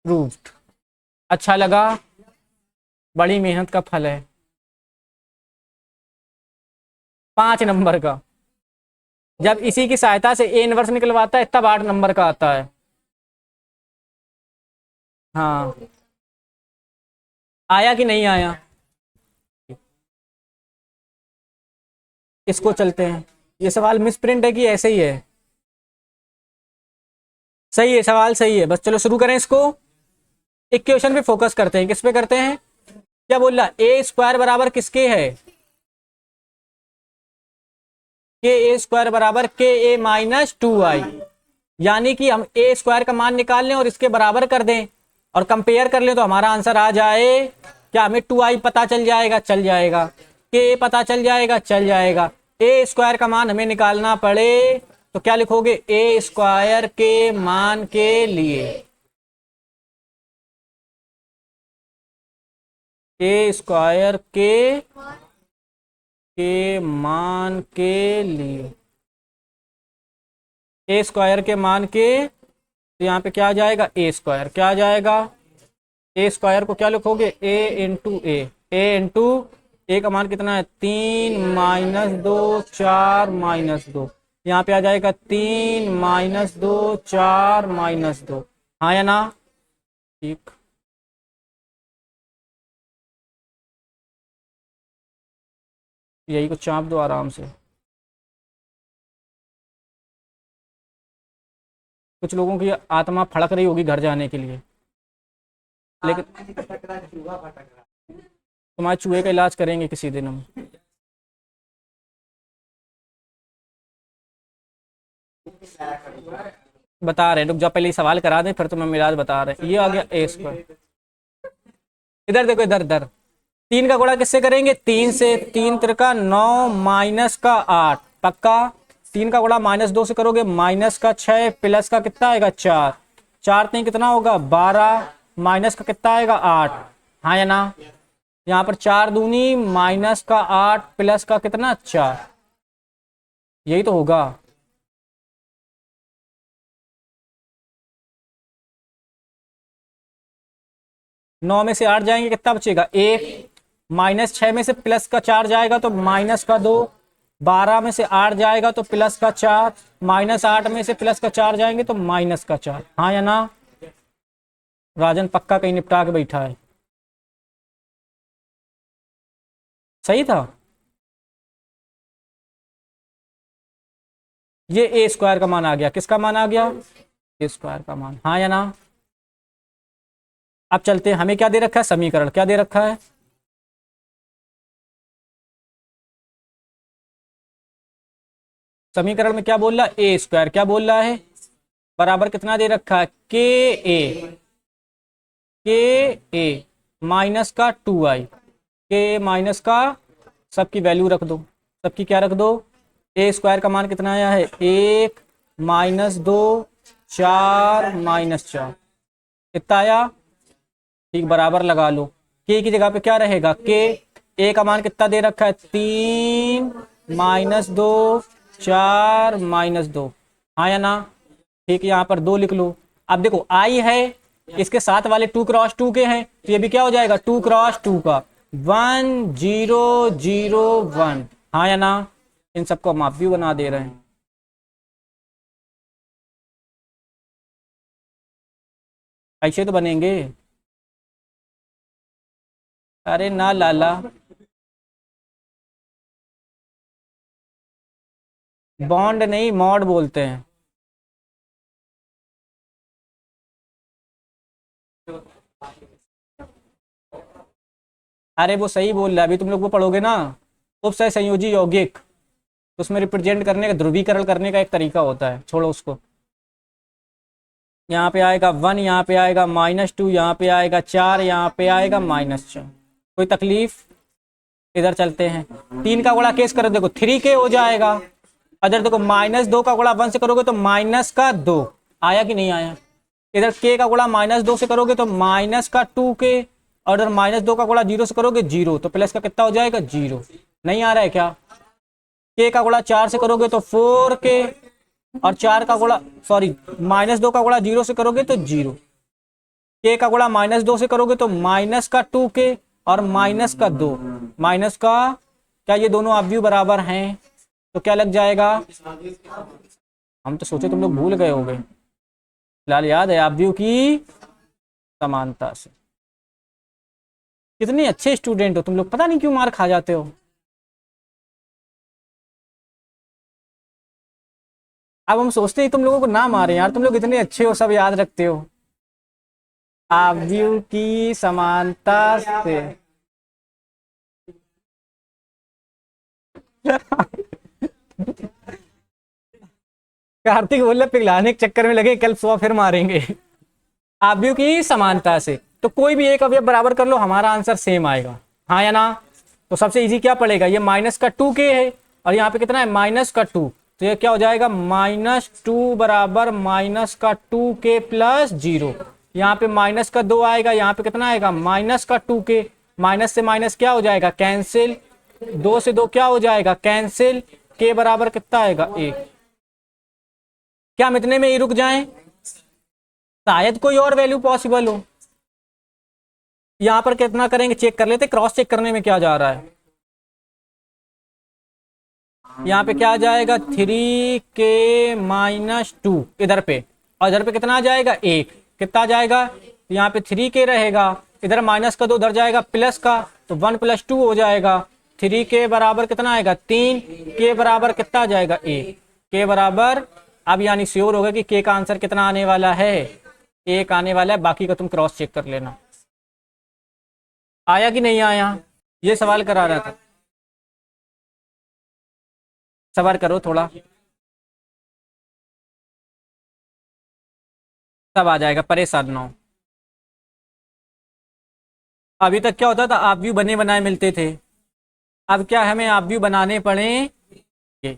proved. अच्छा लगा? बड़ी मेहनत का फल है। 5 नंबर का। जब इसी की सहायता से A इनवर्स निकलवाता है तब 8 नंबर का आता है। हाँ, आया कि नहीं आया? इसको चलते हैं। ये सवाल मिस प्रिंट है कि ऐसे ही है? सही है, सवाल सही है। बस चलो शुरू करें इसको। इक्वेशन पे फोकस करते हैं। किस पे करते हैं? क्या बोल रहा? A² बराबर किसके है? KA² बराबर KA-2i। यानी कि हम A² का मान निकाल लें और इसके बराबर कर दें और कंपेयर कर लें तो हमारा आंसर आ जाए। क्या हमें 2i पता चल जाएगा? चल जाएगा। K पता चल जाएगा? चल जाएगा। A² का मान हमें निकालना पड़े तो क्या लिखोगे? A² के मान के लिए A² के मान के लिए A² के मान के, तो यहाँ पे क्या आ जाएगा? A²। क्या आ जाएगा? A² को क्या लिखोगे? A इंटू A का मान कितना है? 3 - 2 4 - 2। यहाँ पे आ जाएगा 3 - 2 4 - 2। हाँ या ना? ठीक। यही को चाप दो आराम से। कुछ लोगों की आत्मा फड़क रही होगी घर जाने के लिए, लेकिन तुम्हारे चूहे का इलाज करेंगे किसी दिन हम। बता रहे हैं, रुक जाओ पहले ये सवाल करा दें फिर तुम्हें इलाज बता रहे हैं। ये आ गया A²। इधर देखो, इधर इधर 3 का गुणा किससे करेंगे? 3 से। 3 त्रिका 9 माइनस का 8 पक्का। 3 का गुणा -2 से करोगे माइनस का 6 प्लस का कितना आएगा? 4। 4 3 कितना होगा? 12 माइनस का कितना आएगा? 8। हाँ या ना? यहाँ पर 4 दूनी माइनस का 8 प्लस का कितना? 4। यही तो होगा। 9 में से 8 जाएंगे कितना बचेगा? 1। -6 में से प्लस का 4 जाएगा तो माइनस का 2। 12 में से 8 जाएगा तो प्लस का 4। -8 में से प्लस का 4 जाएंगे तो माइनस का 4। हाँ या ना? राजन पक्का कहीं निपटा के बैठा है। सही था। ये A² का मान आ गया। किसका मान आ गया? A² का मान। हाँ या ना? अब चलते हैं। हमें क्या दे रखा है? समीकरण। क्या दे रखा है? समीकरण में क्या बोल रहा है? A²। क्या बोल रहा है? बराबर कितना दे रखा है? के ए माइनस का 2i। के माइनस का, सबकी वैल्यू रख दो। सबकी क्या रख दो? ए स्क्वायर का मान कितना आया है 1 -2 4 -4 कितना आया। ठीक बराबर लगा लो। के की जगह पे क्या रहेगा के। ए का मान कितना दे रखा है 3 -2 4 -2 हाँ या ना। ठीक यहाँ पर 2 लिख लो। अब देखो आई है इसके साथ वाले 2 क्रॉस 2 के हैं तो ये भी क्या हो जाएगा 2 क्रॉस 2 का 1 0 0 1 हाँ या ना। इन सबको हम आप भी बना दे रहे हैं। ऐसे तो बनेंगे। अरे ना लाला बॉन्ड नहीं मॉड बोलते हैं। अरे वो सही बोल रहा है अभी तुम लोग वो पढ़ोगे ना उपसय संयोजी यौगिक तो उसमें रिप्रेजेंट करने का ध्रुवीकरण करने का एक तरीका होता है छोड़ो उसको। यहाँ पे आएगा 1 यहाँ पे आएगा -2 यहाँ पे आएगा 4 यहाँ पे आएगा -4 कोई तकलीफ। इधर चलते हैं 3 का गुणा केस करो देखो 3 के हो जाएगा। अगर देखो -2 का गुणा 1 से करोगे तो -2 आया कि नहीं आया। इधर के का गुणा -2 से करोगे तो -2 के और इधर -2 का गुणा 0 से करोगे 0 तो प्लस का कितना हो जाएगा 0 नहीं आ रहा है क्या। के का गुणा 4 से करोगे तो 4 के और 4 का गुणा सॉरी -2 का गुणा 0 से करोगे तो 0 के का गुणा -2 से करोगे तो -2 के और -2 माइनस का क्या ये दोनों अवयव बराबर हैं तो क्या लग जाएगा। हम तो सोचे तुम लोग भूल गए होंगे फिलहाल याद है अवयव की समानता से। कितने अच्छे स्टूडेंट हो तुम लोग पता नहीं क्यों मार खा जाते हो। अब हम सोचते हैं तुम लोगों को ना मारे यार तुम लोग इतने अच्छे हो सब याद रखते हो। अवयव की समानता से कार्तिक बोल रहे पिघलाने के चक्कर में लगे कल 100 फिर मारेंगे। अवयव की समानता से तो कोई भी एक अवयव बराबर कर लो हमारा आंसर सेम आएगा हाँ या ना। तो सबसे इजी क्या पड़ेगा ये -2 के है और यहाँ पे कितना है -2 तो ये क्या हो जाएगा -2 बराबर -2 के प्लस 0 यहाँ पे -2 आएगा यहाँ पे कितना आएगा -2 के माइनस से माइनस क्या हो जाएगा कैंसिल 2 से 2 क्या हो जाएगा कैंसिल के बराबर कितना आएगा 1। क्या हम इतने में ही रुक जाएं शायद कोई और वैल्यू पॉसिबल हो। यहां पर कितना करेंगे चेक कर लेते क्रॉस चेक करने में क्या जा रहा है। यहाँ पे क्या आ जाएगा 3 के -2 इधर पे और इधर पे कितना आ जाएगा 1 कितना आ जाएगा यहाँ पे 3 के रहेगा इधर -2 उधर जाएगा प्लस का तो 1 + 2 हो जाएगा 3 के बराबर कितना आएगा 3 के बराबर कितना आ जाएगा 1 के बराबर। अब यानी श्योर होगा कि के का आंसर कितना आने वाला है 1 आने वाला है बाकी का तुम क्रॉस चेक कर लेना। आया कि नहीं आया ये सवाल करा रहा था सबर करो थोड़ा सब आ जाएगा परेशान ना हो। अभी तक क्या होता था आप व्यू बने बनाए मिलते थे अब क्या हमें आप व्यू बनाने पड़े ये।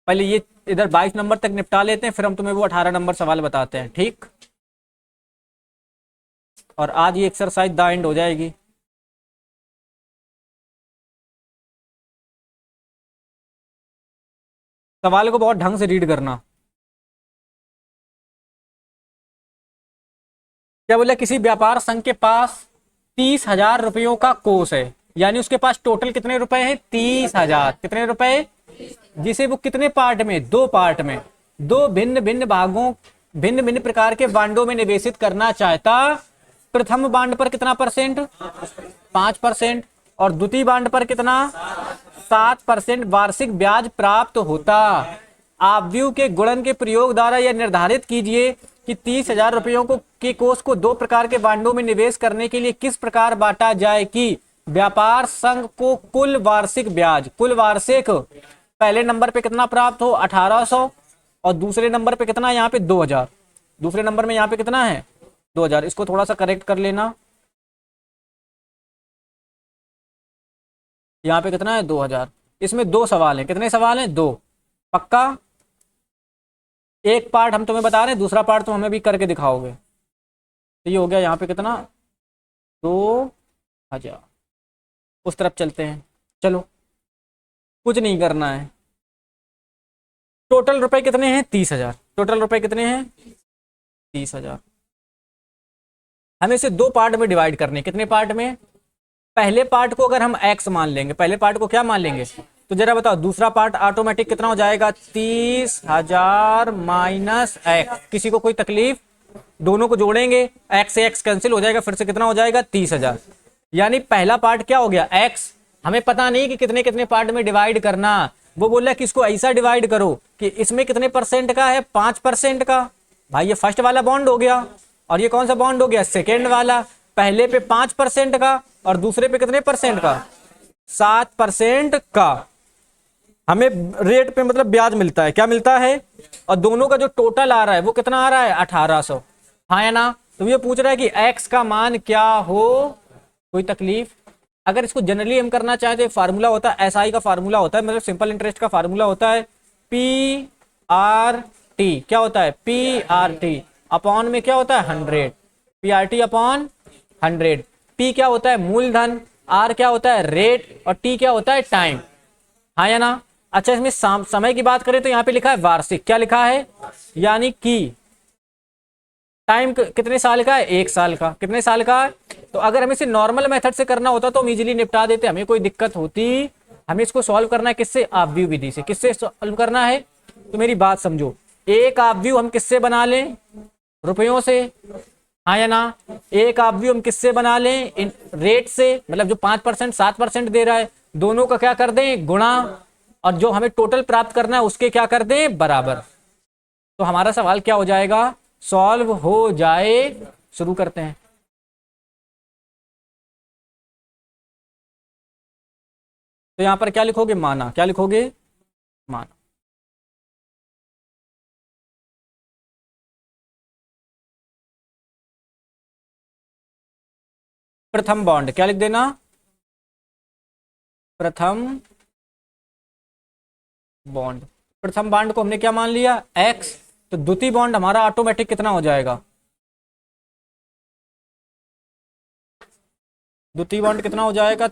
पहले ये इधर 22 नंबर तक निपटा लेते हैं फिर हम तुम्हें वो 18 नंबर सवाल बताते हैं ठीक। और आज ये एक्सरसाइज द एंड हो जाएगी। सवाल को बहुत ढंग से रीड करना। क्या बोला किसी व्यापार संघ के पास 30,000 रुपयों का कोष है यानी उसके पास टोटल कितने रुपए हैं 30,000 कितने रुपए जिसे वो कितने पार्ट में 2 पार्ट में 2 भिन्न भिन्न भागों भिन्न भिन्न प्रकार के बांडों में निवेशित करना चाहता। प्रथम बांड पर कितना परसेंट 5% और द्वितीय बांड पर कितना 7% वार्षिक ब्याज प्राप्त होता। आव्यूह के गुणन के प्रयोग द्वारा यह निर्धारित कीजिए कि 30,000 रुपयों को के कोष को 2 प्रकार के बांडों में निवेश करने के लिए किस प्रकार बांटा जाए कि व्यापार संघ को कुल वार्षिक ब्याज कुल वार्षिक पहले नंबर पे कितना प्राप्त हो 1800 और दूसरे नंबर पे कितना यहाँ पे 2000 दूसरे नंबर में यहाँ पे कितना है 2000 इसको थोड़ा सा करेक्ट कर लेना। यहाँ पे कितना है 2000। इसमें दो सवाल हैं, कितने सवाल हैं? दो। पक्का? एक पार्ट हम तुम्हें बता रहे हैं, दूसरा पार्ट तुम हमें भी करके दिखाओगे। तो ये हो गया यहाँ पे कितना, 2000। उस तरफ चलते हैं, चलो। कुछ नहीं करना है। टोटल रुपए कितने हैं? 30,000। टोटल रुपए कितने हैं? 30,000। हमें इसे दो पार्ट में डिवाइड करने, कितने पार्ट में? पहले पार्ट को अगर हम x मान लेंगे, पहले पार्ट को क्या मान लेंगे? तो जरा बताओ, दूसरा पार्ट ऑटोमेटिक कितना हो जाएगा? 30,000 माइनस x। किसी को कोई तकलीफ? दोनों को जोड़ेंगे, x से x कैंसिल हो जाएगा, फिर से कितना हो जाएगा? 30,000। यानी पहला पार्ट क्या हो गया? x। हमें पता नहीं कि कितने कितने पार्ट में डिवाइड करना, वो बोल रहा है कि इसको ऐसा डिवाइड करो कि इसमें कितने परसेंट का है? 5% का। भाई ये फर्स्ट वाला बॉन्ड हो गया, और ये कौन सा बॉन्ड हो गया? सेकेंड वाला। पहले पे 5% का और दूसरे पे कितने परसेंट का? 7% का। हमें रेट पे मतलब ब्याज मिलता है, क्या मिलता है? और दोनों का जो टोटल आ रहा है वो कितना आ रहा है? 1800। हाँ या ना? तो ये पूछ रहा है कि x का मान क्या हो? कोई तकलीफ? अगर इसको जनरली हम करना चाहें तो फार्मूला होता है, एसआई का फार्मूला होता है, मतलब सिंपल इंटरेस्ट का फार्मूला होता है पी आर टी। क्या होता है? पी आर टी अपॉन में क्या होता है? 100। P R T upon 100। P क्या होता है? मूलधन। आर क्या होता है? रेट। और टी क्या होता है? टाइम। हाँ या ना? अच्छा, इसमें समय की बात करें तो यहाँ पे लिखा है वार्षिक। क्या लिखा है? यानी कि टाइम कितने साल का है? 1 साल का। कितने साल का है? तो अगर हमें इसे नॉर्मल मेथड से करना होता तो हम इजीली निपटा देते, हमें कोई दिक्कत होती। हमें इसको सॉल्व करना है किससे? ऑब्व्यू विधि से। किससे सॉल्व करना है? तो मेरी बात समझो, एक ऑब्व्यू हम किससे बना लें? रुपयों से। हाँ या ना? एक ऑब्व्यू हम किससे बना लें? इन रेट से, मतलब जो 5% 7% दे रहा है, दोनों का क्या कर दें? गुणा। और जो हमें टोटल प्राप्त करना है उसके क्या कर दें? बराबर। तो हमारा सवाल क्या हो जाएगा? सॉल्व हो जाए। शुरू करते हैं। तो यहां पर क्या लिखोगे? माना। क्या लिखोगे? माना। प्रथम बॉन्ड क्या लिख देना? प्रथम बॉन्ड। प्रथम बॉन्ड को हमने क्या मान लिया? x। तो द्वितीय बॉन्ड हमारा ऑटोमेटिक कितना हो जाएगा? द्वितीय बॉन्ड कितना हो जाएगा?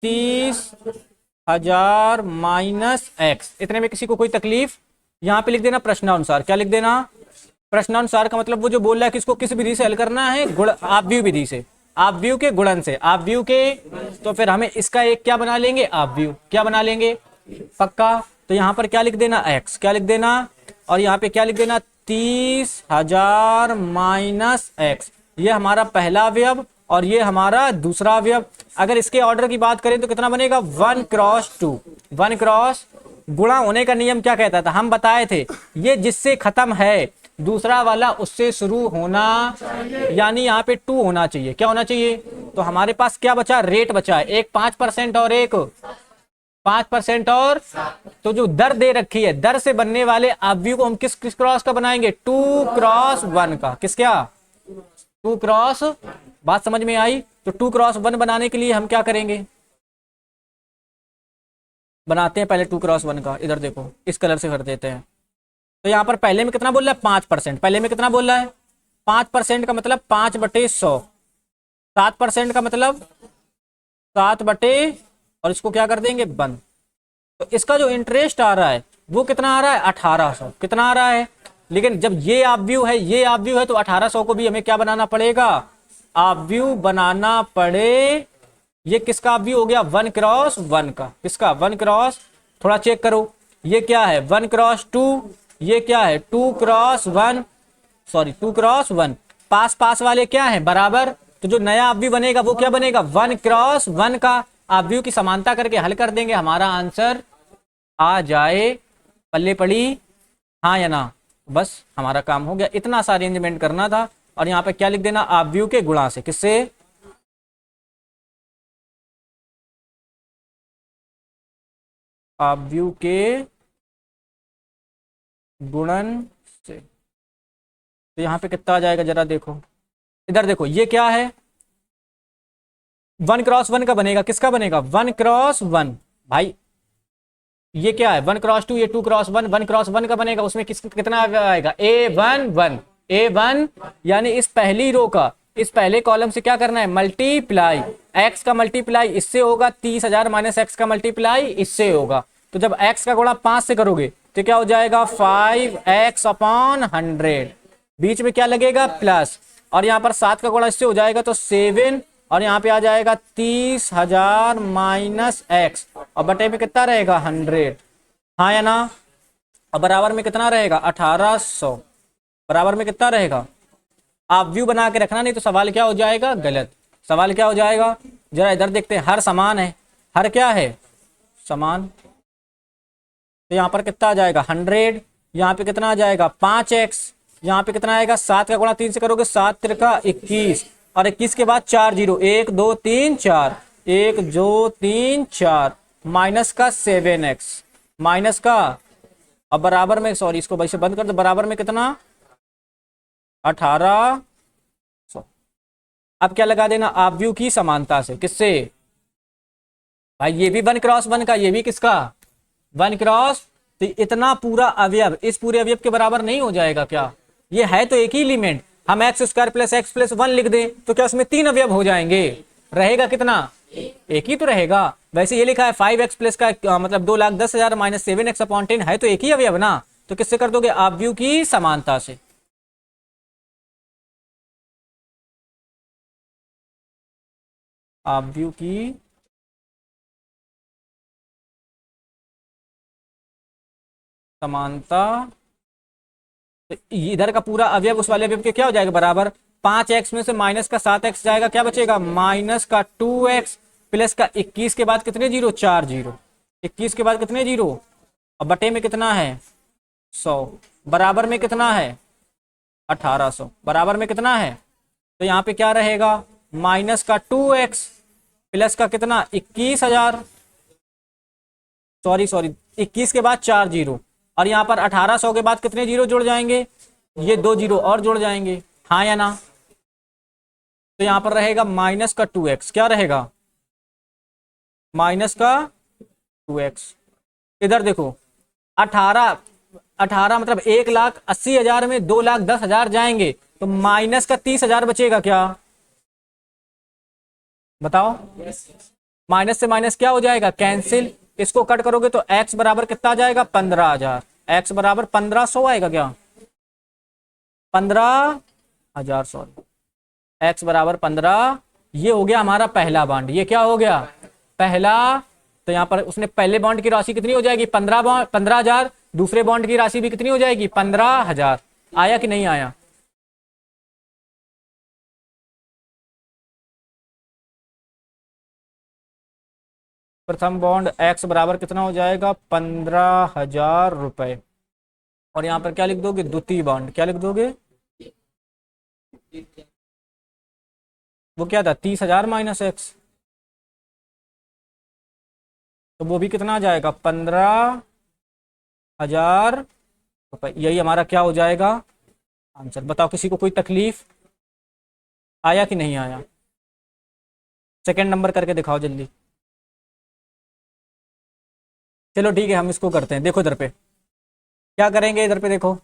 30,000 माइनस x। इतने में किसी को कोई तकलीफ? यहां पे लिख देना प्रश्नानुसार। क्या लिख देना? प्रश्नानुसार का मतलब वो जो बोल रहा है कि इसको किस विधि से हल करना है? गुण ऑब्व्यू विधि से। ऑब्व्यू के गुणन से। ऑब्व्यू के, तो फिर हमें इसका एक क्या बना लेंगे? ऑब्व्यू। क्या बना लेंगे? पक्का? तो यहां पर क्या लिख देना? x। क्या लिख देना? और यहाँ पे क्या लिख देना? 30,000 माइनस x। ये हमारा पहला अवयव और ये हमारा दूसरा अवयव। अगर इसके ऑर्डर की बात करें तो कितना बनेगा? 1x2। 1x गुणा होने का नियम क्या कहता था? हम बताए थे, ये जिससे खत्म है दूसरा वाला उससे शुरू होना, यानी यहाँ पे 2 होना चाहिए। क्या होना चाहिए? तो हमारे पास क्या बचा? रेट बचा है, एक 5% और एक 5% और। तो जो दर दे रखी है, दर से बनने वाले ऑब्व्यू को हम किस किस क्रॉस का बनाएंगे? 2x1 का। किस क्या? 2x। बात समझ में आई? तो 2x1 बनाने के लिए हम क्या करेंगे? बनाते हैं पहले 2x1 का। इधर देखो, इस कलर से कर देते हैं। तो यहाँ पर पहले में कितना बोल रहा है? 5%। पहले में कितना बोल रहा है? 5% का मतलब 5/100। 7% का मतलब 7/, और इसको क्या कर देंगे? 1। तो इसका जो इंटरेस्ट आ रहा है वो कितना आ रहा है? 1800। कितना आ रहा है? लेकिन जब ये ऑब्व्यू है, ये ऑब्व्यू है, तो 1800 को भी हमें क्या बनाना पड़ेगा? ऑब्व्यू बनाना पड़े। ये किसका ऑब्व्यू हो गया? 1x1 का। किसका? 1x। थोड़ा चेक करो, ये क्या है? 1x2। ये क्या है? 2x1। Sorry 2x1। पास पास वाले क्या है? बराबर। तो जो नया ऑब्व्यू बनेगा वो क्या बनेगा? 1x1 का। ऑब्व्यू की समानता करके हल कर देंगे, हमारा आंसर आ जाए। पल्ले पड़ी? हाँ या ना? बस हमारा काम हो गया। इतना सा अरेंजमेंट करना था। और यहाँ पे क्या लिख देना? ऑब्व्यू के गुणा से। किससे? ऑब्व्यू के गुणन से। तो यहाँ पे कितना आ जाएगा? जरा देखो, इधर देखो, ये क्या है? वन क्रॉस वन का बनेगा, किसका बनेगा, वन क्रॉस वन। भाई ये क्या है, वन क्रॉस टू, ये two cross one, one cross one का बनेगा, उसमें कितना आएगा, A one one, A one. यानी इस पहली रो का इस पहले कॉलम से क्या करना है, मल्टीप्लाई, एक्स का मल्टीप्लाई इससे होगा 30,000 माइनस एक्स का मल्टीप्लाई इससे होगा। तो जब एक्स का गुणा 5 से करोगे तो क्या हो जाएगा, 5x/100, बीच में क्या लगेगा, प्लस, और यहाँ पर 7 का गुणा इससे हो जाएगा तो 7, और यहाँ पे आ जाएगा 30,000 माइनस एक्स, और बटे में कितना रहेगा, 100, हाँ या ना। और बराबर में कितना रहेगा, 1800, बराबर में कितना रहेगा। आप व्यू बना के रखना, नहीं तो सवाल क्या हो जाएगा, गलत। सवाल क्या हो जाएगा, जरा इधर देखते हैं, हर समान है, हर क्या है, समान। तो यहाँ पर कितना आ जाएगा, 100, यहाँ पे कितना आ जाएगा, 5x, यहाँ पे कितना आएगा, 7 का गुणा 3 से करोगे, 7 त्रिका 21, और 21 के बाद 4 जीरो, 1 2 3 4, 1 2 3 4, माइनस का 7x, माइनस का, अब बराबर में, सॉरी इसको भाई से बंद कर दो, बराबर में कितना, 1800। अब क्या लगा देना, आप व्यू की समानता से, किससे भाई, ये भी वन क्रॉस वन का, ये भी किसका, वन क्रॉस। तो इतना पूरा अवयव इस पूरे अवयव के बराबर नहीं हो जाएगा क्या, ये है तो एक ही एलिमेंट, हम x square plus x plus 1 लिख दें तो क्या उसमें 3 अवयव हो जाएंगे, रहेगा कितना, एक ही तो रहेगा। वैसे ये लिखा है 5x प्लस का मतलब 2,10,000 माइनस 7x/10 है तो एक ही अवयव ना, तो किससे कर दोगे, आप व्यू की समानता से। आप व्यू की समानता, तो इधर का पूरा अवयव उस वाले अवयव के क्या हो जाएगा, बराबर, 5x में से माइनस का 7x जाएगा, क्या बचेगा, माइनस का 2x, प्लस का 21 के बाद कितने जीरो, 4 जीरो, 21 के बाद कितने जीरो, और बटे में कितना है, 100, बराबर में कितना है, 1800, बराबर में कितना है। तो यहाँ पे क्या रहेगा, माइनस का 2x, प्लस का कितना 21,000, सॉरी सॉरी 21 के बाद 4 जीरो, और यहाँ पर 1800 के बाद कितने जीरो जुड़ जाएंगे, ये 2 जीरो और जुड़ जाएंगे, हाँ या ना। तो यहाँ पर रहेगा माइनस का 2x, क्या रहेगा, माइनस का 2x। इधर देखो 18 18 मतलब 1,80,000 में 2,10,000 जाएंगे तो माइनस का 30,000 बचेगा क्या, बताओ। माइनस से माइनस क्या हो जाएगा, कैंसिल, इसको कट करोगे तो x बराबर कितना आ जाएगा, 15,000, x बराबर 1500 आएगा क्या, 15,000, सॉरी, x बराबर 15। ये हो गया हमारा पहला बॉन्ड, ये क्या हो गया, पहला। तो यहाँ पर उसने पहले बॉन्ड की राशि कितनी हो जाएगी, 15,000, दूसरे बॉन्ड की राशि भी कितनी हो जाएगी, 15,000। आया कि नहीं आया, प्रथम बॉन्ड x बराबर कितना हो जाएगा, 15,000 रुपए। और यहाँ पर क्या लिख दोगे, द्वितीय बॉन्ड क्या लिख दोगे, वो क्या था, 30,000 माइनस एक्स, तो वो भी कितना आ जाएगा, 15,000 रुपए। यही हमारा क्या हो जाएगा आंसर। बताओ किसी को कोई तकलीफ, आया कि नहीं आया, सेकंड नंबर करके दिखाओ जल्दी। चलो ठीक है, हम इसको करते हैं, देखो इधर पे क्या करेंगे, इधर पे देखो,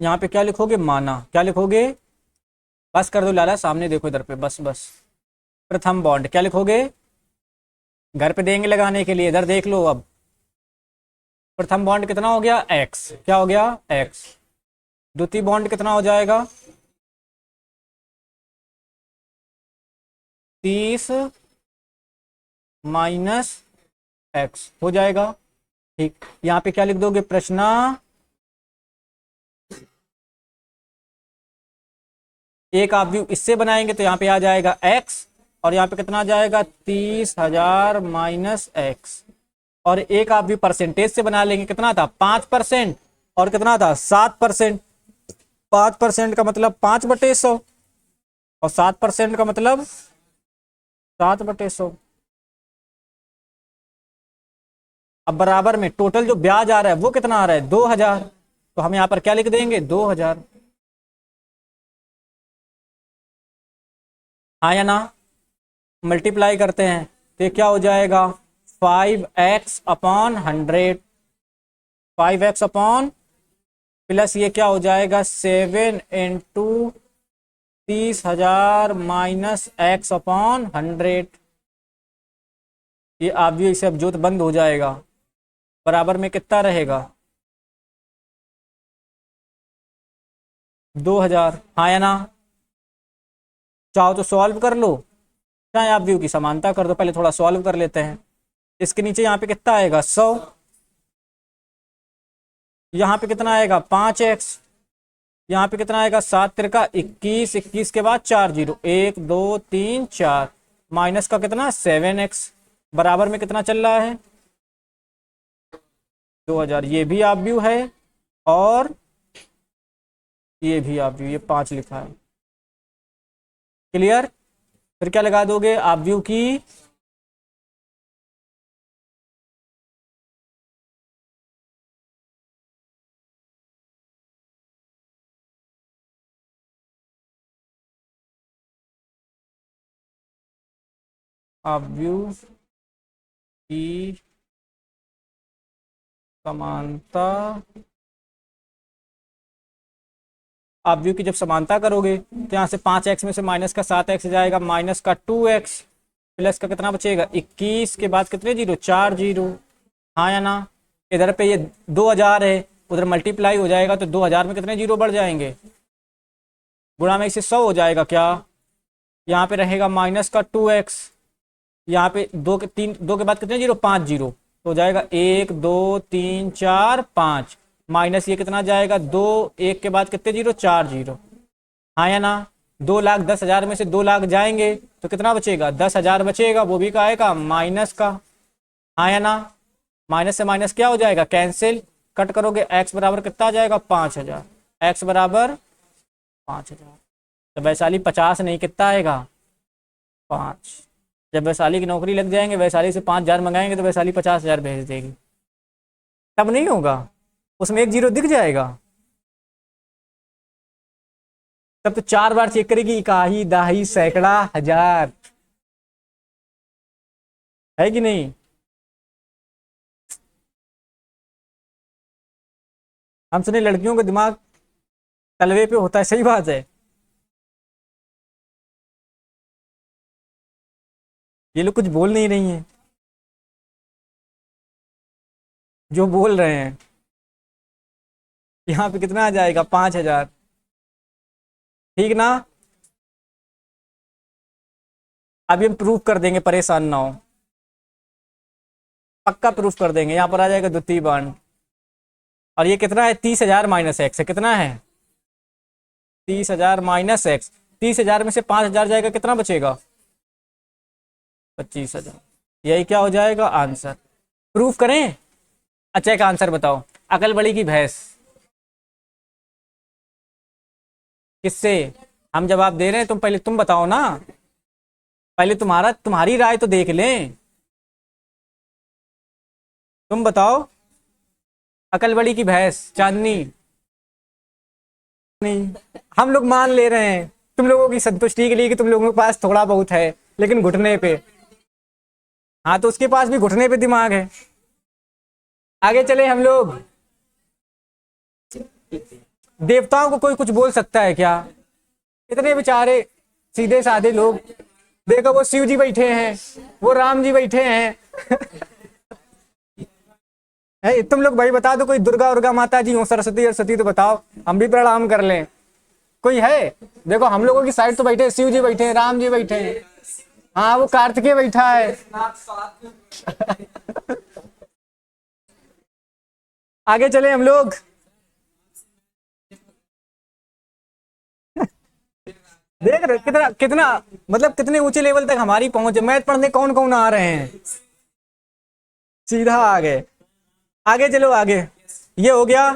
यहाँ पे क्या लिखोगे, माना, क्या लिखोगे, बस कर दो लाला, सामने देखो इधर पे, बस बस। प्रथम बॉन्ड क्या लिखोगे, घर पे देंगे लगाने के लिए, इधर देख लो अब। प्रथम बॉन्ड कितना हो गया, एक्स, क्या हो गया, एक्स। द्वितीय बॉन्ड कितना हो जाएगा, 30 माइनस एक्स हो जाएगा, ठीक। यहाँ पे क्या लिख दोगे, प्रश्न, एक आप व्यू इससे बनाएंगे तो यहाँ पे आ जाएगा x, और यहाँ पे कितना आ जाएगा, 30,000 माइनस एक्स। और एक आप व्यू परसेंटेज से बना लेंगे, कितना था, 5%, और कितना था, 7%। 5% का मतलब 5/100, और 7% का मतलब 7/100। अब बराबर में टोटल जो ब्याज आ रहा है वो कितना आ रहा है 2000, तो हम यहाँ पर क्या लिख देंगे 2000। हाँ या ना, मल्टीप्लाई करते हैं तो ये क्या हो जाएगा 5x upon 100, 5x upon plus ये क्या हो जाएगा 7 इंटू 30,000 माइनस x अपॉन 100। ये आप भी इसे अब जोत बंद हो जाएगा, बराबर में कितना रहेगा 2000। हाँ या ना, चाहो तो सॉल्व कर लो, चाहे आप व्यू की समानता कर दो। पहले थोड़ा सॉल्व कर लेते हैं। इसके नीचे यहाँ पे कितना आएगा 100, यहाँ पे कितना आएगा 5x, यहाँ पे कितना आएगा 7 तिरका 21, 21 के बाद 4 जीरो 1 2 3 4 माइनस का कितना 7x, बराबर में कितना चल रहा है 2000। ये भी आप व्यू है और ये भी आप व्यू, ये 5 लिखा है। क्लियर? फिर क्या लगा दोगे आप व्यू की आप व्यू की समानता, आप व्यू की जब समानता करोगे तो यहाँ से 5x में से माइनस का 7x जाएगा, माइनस का 2x प्लस का कितना बचेगा 21 के बाद कितने जीरो 4 जीरो। हाँ या ना, इधर पे ये 2000 है, उधर मल्टीप्लाई हो जाएगा तो 2000 में कितने जीरो बढ़ जाएंगे, गुणा में इसे 100 हो जाएगा क्या, यहाँ पे रहेगा माइनस का 2x, यहाँ पे 2 के बाद कितने जीरो 5 जीरो, तो हो जाएगा 1 2 3 4 5 माइनस ये कितना जाएगा 2, 1 के बाद कितने जीरो 4 जीरो। हाँ या ना, 2,10,000 में से 2 लाख जाएंगे तो कितना बचेगा 10,000 बचेगा, वो भी का आएगा माइनस का। हाँ या ना, माइनस से माइनस क्या हो जाएगा कैंसिल, कट करोगे x बराबर कितना आ जाएगा 5,000, x बराबर 5,000। तो वैशाली 50 नहीं कितना आएगा 5। जब वैशाली की नौकरी लग जाएंगे, वैशाली से 5,000 मंगाएंगे तो वैशाली 50,000 भेज देगी, तब नहीं होगा, उसमें एक जीरो दिख जाएगा, तब तो 4 बार चेक करेगी इकाई दाही सैकड़ा हजार, है कि नहीं। हम सुने लड़कियों का दिमाग तलवे पे होता है, सही बात है। ये लोग कुछ बोल नहीं रही हैं, जो बोल रहे हैं यहाँ पे कितना आ जाएगा 5,000, ठीक ना। अभी हम प्रूफ कर देंगे, परेशान ना हो, पक्का प्रूफ कर देंगे। यहाँ पर आ जाएगा द्वितीय बाण, और ये कितना है 30,000 माइनस एक्स है, कितना है 30,000 माइनस एक्स, 30,000 में से 5,000 जाएगा कितना बचेगा 25,000, यही क्या हो जाएगा आंसर। प्रूफ करें? अच्छा एक आंसर बताओ, अकल बड़ी की भैंस किससे, हम जवाब दे रहे हैं, तुम पहले तुम बताओ ना, पहले तुम्हारी राय तो देख लें, तुम बताओ। अकल बड़ी की भैंस चांदनी, नहीं हम लोग मान ले रहे हैं तुम लोगों की संतुष्टि के लिए कि तुम लोगों के पास थोड़ा बहुत है, लेकिन घुटने पे। हाँ तो उसके पास भी घुटने पे दिमाग है। आगे चले हम लोग, देवताओं को कोई कुछ बोल सकता है क्या, इतने बेचारे सीधे साधे लोग, देखो वो शिव जी बैठे हैं, वो राम जी बैठे हैं है, तुम लोग भाई बता दो कोई दुर्गा उर्गा माता जी हो, सरस्वती सरस्वती तो बताओ, हम भी प्रणाम कर लें, कोई है। देखो हम लोगों की साइड तो बैठे हैं, शिव जी बैठे हैं, राम जी बैठे हैं, हाँ वो कार्तिकेय बैठा है आगे चले हम लोग देख रहे कितना कितना मतलब कितने ऊंचे लेवल तक हमारी पहुंच है। मैथ पढ़ने कौन कौन आ रहे हैं, सीधा आ गए। आगे चलो आगे, ये हो गया,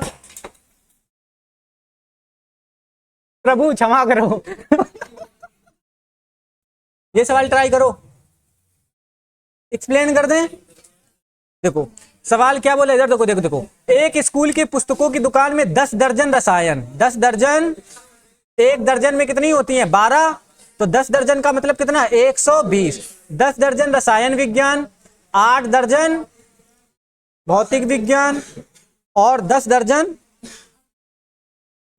प्रभु क्षमा करो ये सवाल ट्राई करो, एक्सप्लेन कर दें। देखो सवाल क्या बोला इधर देखो देखो देखो, एक स्कूल की पुस्तकों की दुकान में 10 दर्जन रसायन, 10 दर्जन, एक दर्जन में कितनी होती है 12, तो 10 दर्जन का मतलब कितना 120, 10 दर्जन रसायन विज्ञान, 8 दर्जन भौतिक विज्ञान और 10 दर्जन,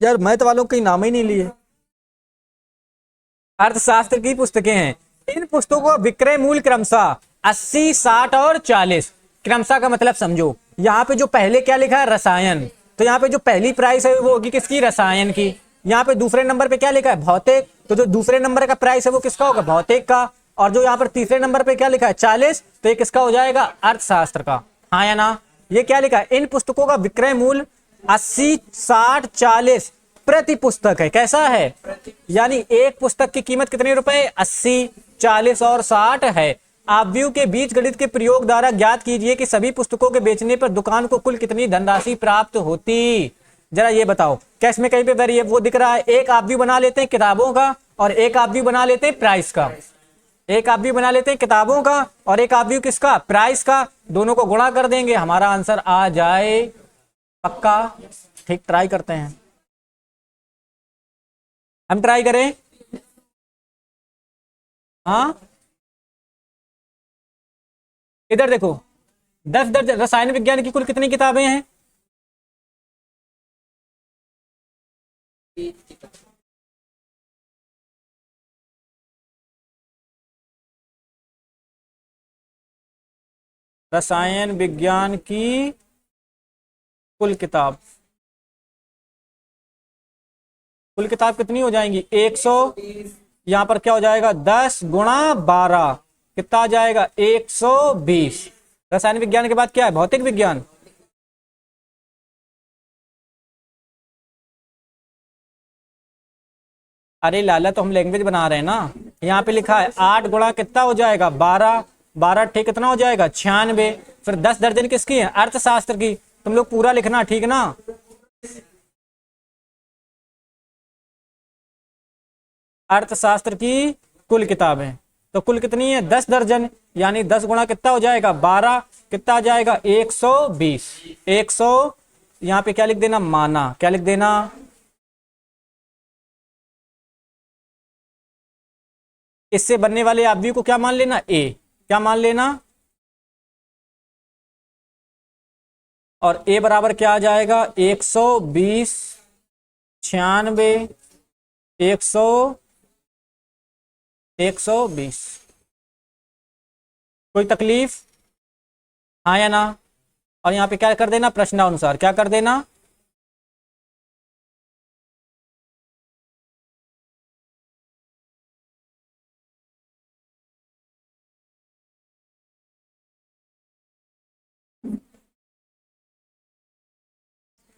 यार मैथ वालों के नाम ही नहीं लिए, अर्थशास्त्र की पुस्तकें हैं। इन पुस्तकों का विक्रय मूल्य क्रमशः 80, 60 और 40। क्रमशः का मतलब समझो, यहाँ पे जो पहले क्या लिखा है रसायन, तो यहाँ पे जो पहली प्राइस है वो होगी किसकी, रसायन की। यहाँ पे दूसरे नंबर पे क्या लिखा है भौतिक, तो जो दूसरे नंबर का प्राइस है वो किसका होगा, भौतिक का। और जो यहाँ पर तीसरे नंबर पे क्या लिखा है 40, तो ये किसका हो जाएगा, अर्थशास्त्र का। हाँ या ना। ये क्या लिखा है, इन पुस्तकों का विक्रय मूल्य 80, 60, 40 प्रति पुस्तक है। कैसा है, यानी एक पुस्तक की कीमत कितने रुपए, 80, 40 और 60 है। आव्यूह के बीज गणित के प्रयोग द्वारा ज्ञात कीजिए कि सभी पुस्तकों के बेचने पर दुकान को कुल कितनी धनराशि प्राप्त होती। जरा ये बताओ, क्या इसमें कहीं पे वेरिएबल वो दिख रहा है, एक आव्यूह बना लेते हैं किताबों का और एक आव्यूह बना लेते हैं प्राइस का, एक आव्यूह बना लेते हैं किताबों का और एक आव्यूह किसका, प्राइस का। दोनों को गुणा कर देंगे, हमारा आंसर आ जाए पक्का। ठीक, ट्राई करते हैं, हम ट्राई करें। हाँ इधर देखो, 10 दर्जन रसायन विज्ञान की कुल कितनी किताबें हैं, रसायन विज्ञान की कुल किताब, कुल किताब कितनी हो जाएंगी 100। यहां पर क्या हो जाएगा 10 गुणा 12, कितना आ जाएगा 120। रसायन विज्ञान के बाद क्या है भौतिक विज्ञान, अरे लाला तो हम लैंग्वेज बना रहे हैं ना। यहाँ पे लिखा है 8 गुणा कितना हो जाएगा 12, 12 ठीक कितना हो जाएगा 96। फिर 10 दर्जन किसकी है, अर्थशास्त्र की। तुम लोग पूरा लिखना, ठीक ना। अर्थशास्त्र की कुल किताबें, तो कुल कितनी है 10 दर्जन, यानी 10 गुणा कितना हो जाएगा 12, कितना आ जाएगा 120। 100 यहाँ पे क्या लिख देना, माना, क्या लिख देना, इससे बनने वाले आव्यूह को क्या मान लेना, ए, क्या मान लेना। और ए बराबर क्या आ जाएगा 120, 96, 100, 120। कोई तकलीफ, हाँ या ना। और यहाँ पे क्या कर देना, प्रश्नानुसार क्या कर देना,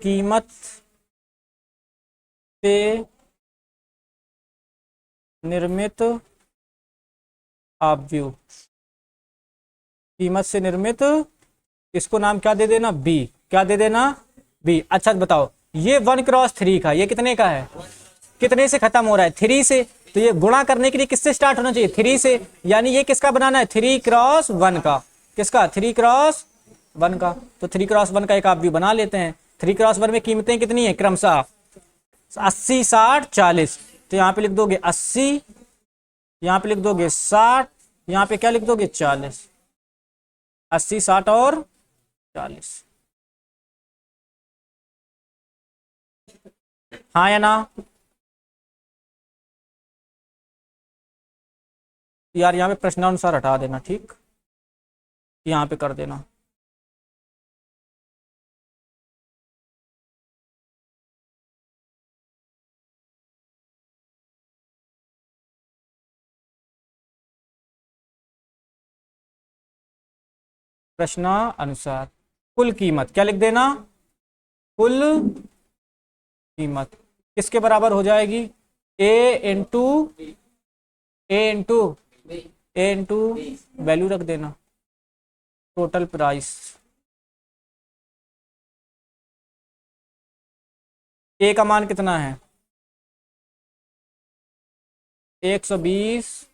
कीमत से निर्मित आव्यूह, कीमत से निर्मित, इसको नाम क्या दे देना, बी, क्या दे देना, बी। अच्छा बताओ, ये 1x3 का, ये कितने का है, कितने से खत्म हो रहा है 3 से, तो ये गुणा करने के लिए किससे स्टार्ट होना चाहिए 3 से, यानी ये किसका बनाना है 3x1 का, किसका 3x1 का। तो 3x1 का एक आव्यूह बना लेते हैं। 3x1 में कीमतें कितनी है क्रमशः 80, 60, 40। तो यहाँ पे लिख दोगे 80, यहाँ पे लिख दोगे 60, यहाँ पे क्या लिख दोगे 40, 80, 60 और 40। हाँ या ना। यार यहाँ पे प्रश्नानुसार हटा देना, ठीक, यहाँ पे कर देना। प्रश्नानुसार कुल कीमत क्या लिख देना, कुल कीमत किसके बराबर हो जाएगी, ए इंटू, ए इंटू, ए इंटू वैल्यू रख देना, टोटल प्राइस। ए का मान कितना है 120,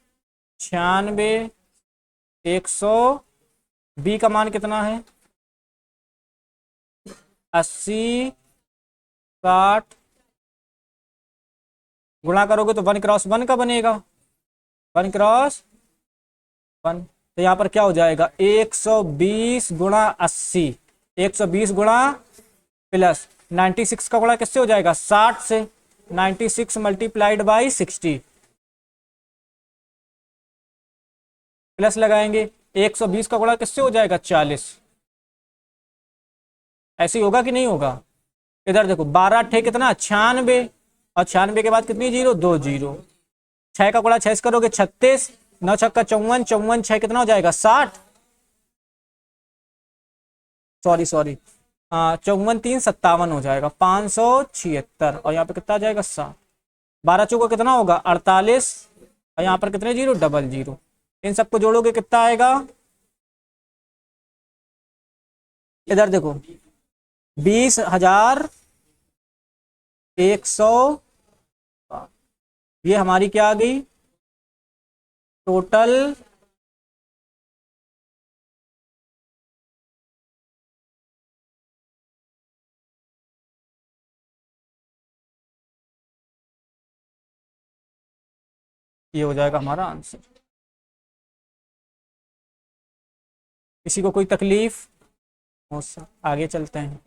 96, 100। बी का मान कितना है 80 60 गुणा करोगे तो 1 क्रॉस 1 का बनेगा, 1 क्रॉस 1। तो यहाँ पर क्या हो जाएगा 120 गुणा 80, 120 गुणा प्लस 96 का गुणा किससे हो जाएगा 60 से, 96 मल्टीप्लाइड बाई 60 प्लस लगाएंगे 120 का गुणा किससे हो जाएगा 40। ऐसे ही होगा कि नहीं होगा। इधर देखो 12 अट्ठे कितना 96 और 96 के बाद कितनी जीरो 2 जीरो, 6 का गुणा 6 से करोगे 36, 9 छक्का 54, 54 6 कितना हो जाएगा 60, सॉरी 54 3 57 हो जाएगा 576 और यहाँ पे कितना आ जाएगा 7, 12 चौको कितना होगा 48 और यहाँ पर कितने जीरो डबल जीरो, इन सबको जोड़ोगे कितना आएगा। इधर देखो 20,100, ये हमारी क्या आ गई टोटल ये हो जाएगा हमारा आंसर। किसी को कोई तकलीफ हो, आगे चलते हैं।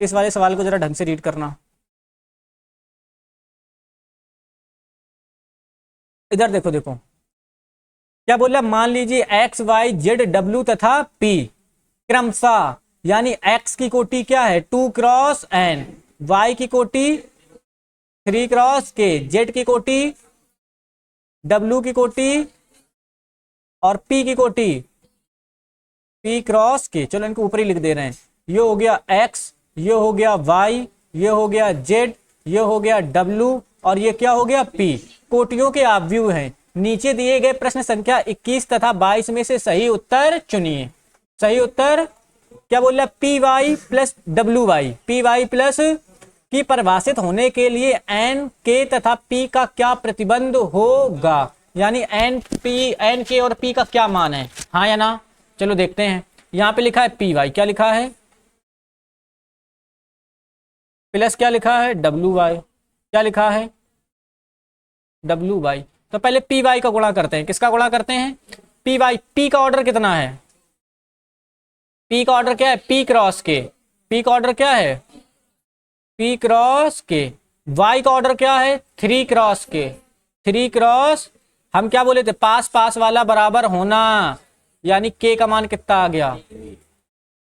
इस वाले सवाल को जरा ढंग से रीड करना। इधर देखो देखो क्या बोला, मान लीजिए एक्स वाई जेड डब्ल्यू तथा पी क्रमशः, यानी एक्स की कोटि क्या है 2 क्रॉस एन, वाई की कोटि 3 क्रॉस के, जेड की कोटि, डब्ल्यू की कोटि और पी की कोटि पी क्रॉस के। चलो इनको ऊपर ही लिख दे रहे हैं। ये हो गया एक्स, ये हो गया वाई, ये हो गया जेड, ये हो गया डब्ल्यू और ये क्या हो गया पी। कोटियों के आव्यूह हैं। नीचे दिए गए प्रश्न संख्या 21 तथा 22 में से सही उत्तर चुनिए। सही उत्तर क्या बोल रहा है P Y plus W Y, P Y plus की परिभाषित होने के लिए एन के तथा पी का क्या प्रतिबंध होगा, यानी एन के और पी का क्या मान है, हाँ या ना। चलो देखते हैं। यहां पे लिखा है पी वाई, क्या लिखा है प्लस क्या लिखा है डब्ल्यू वाई, क्या लिखा है डब्ल्यू वाई। तो पहले पी वाई का गुणा करते हैं। किसका गुणा करते हैं पी वाई। पी का ऑर्डर कितना है, पी का ऑर्डर क्या है पी क्रॉस के, पी का ऑर्डर क्या है पी क्रॉस के। वाई का ऑर्डर क्या है 3 क्रॉस के, 3 क्रॉस हम क्या बोले थे पास पास वाला बराबर होना, यानी के का मान कितना आ गया,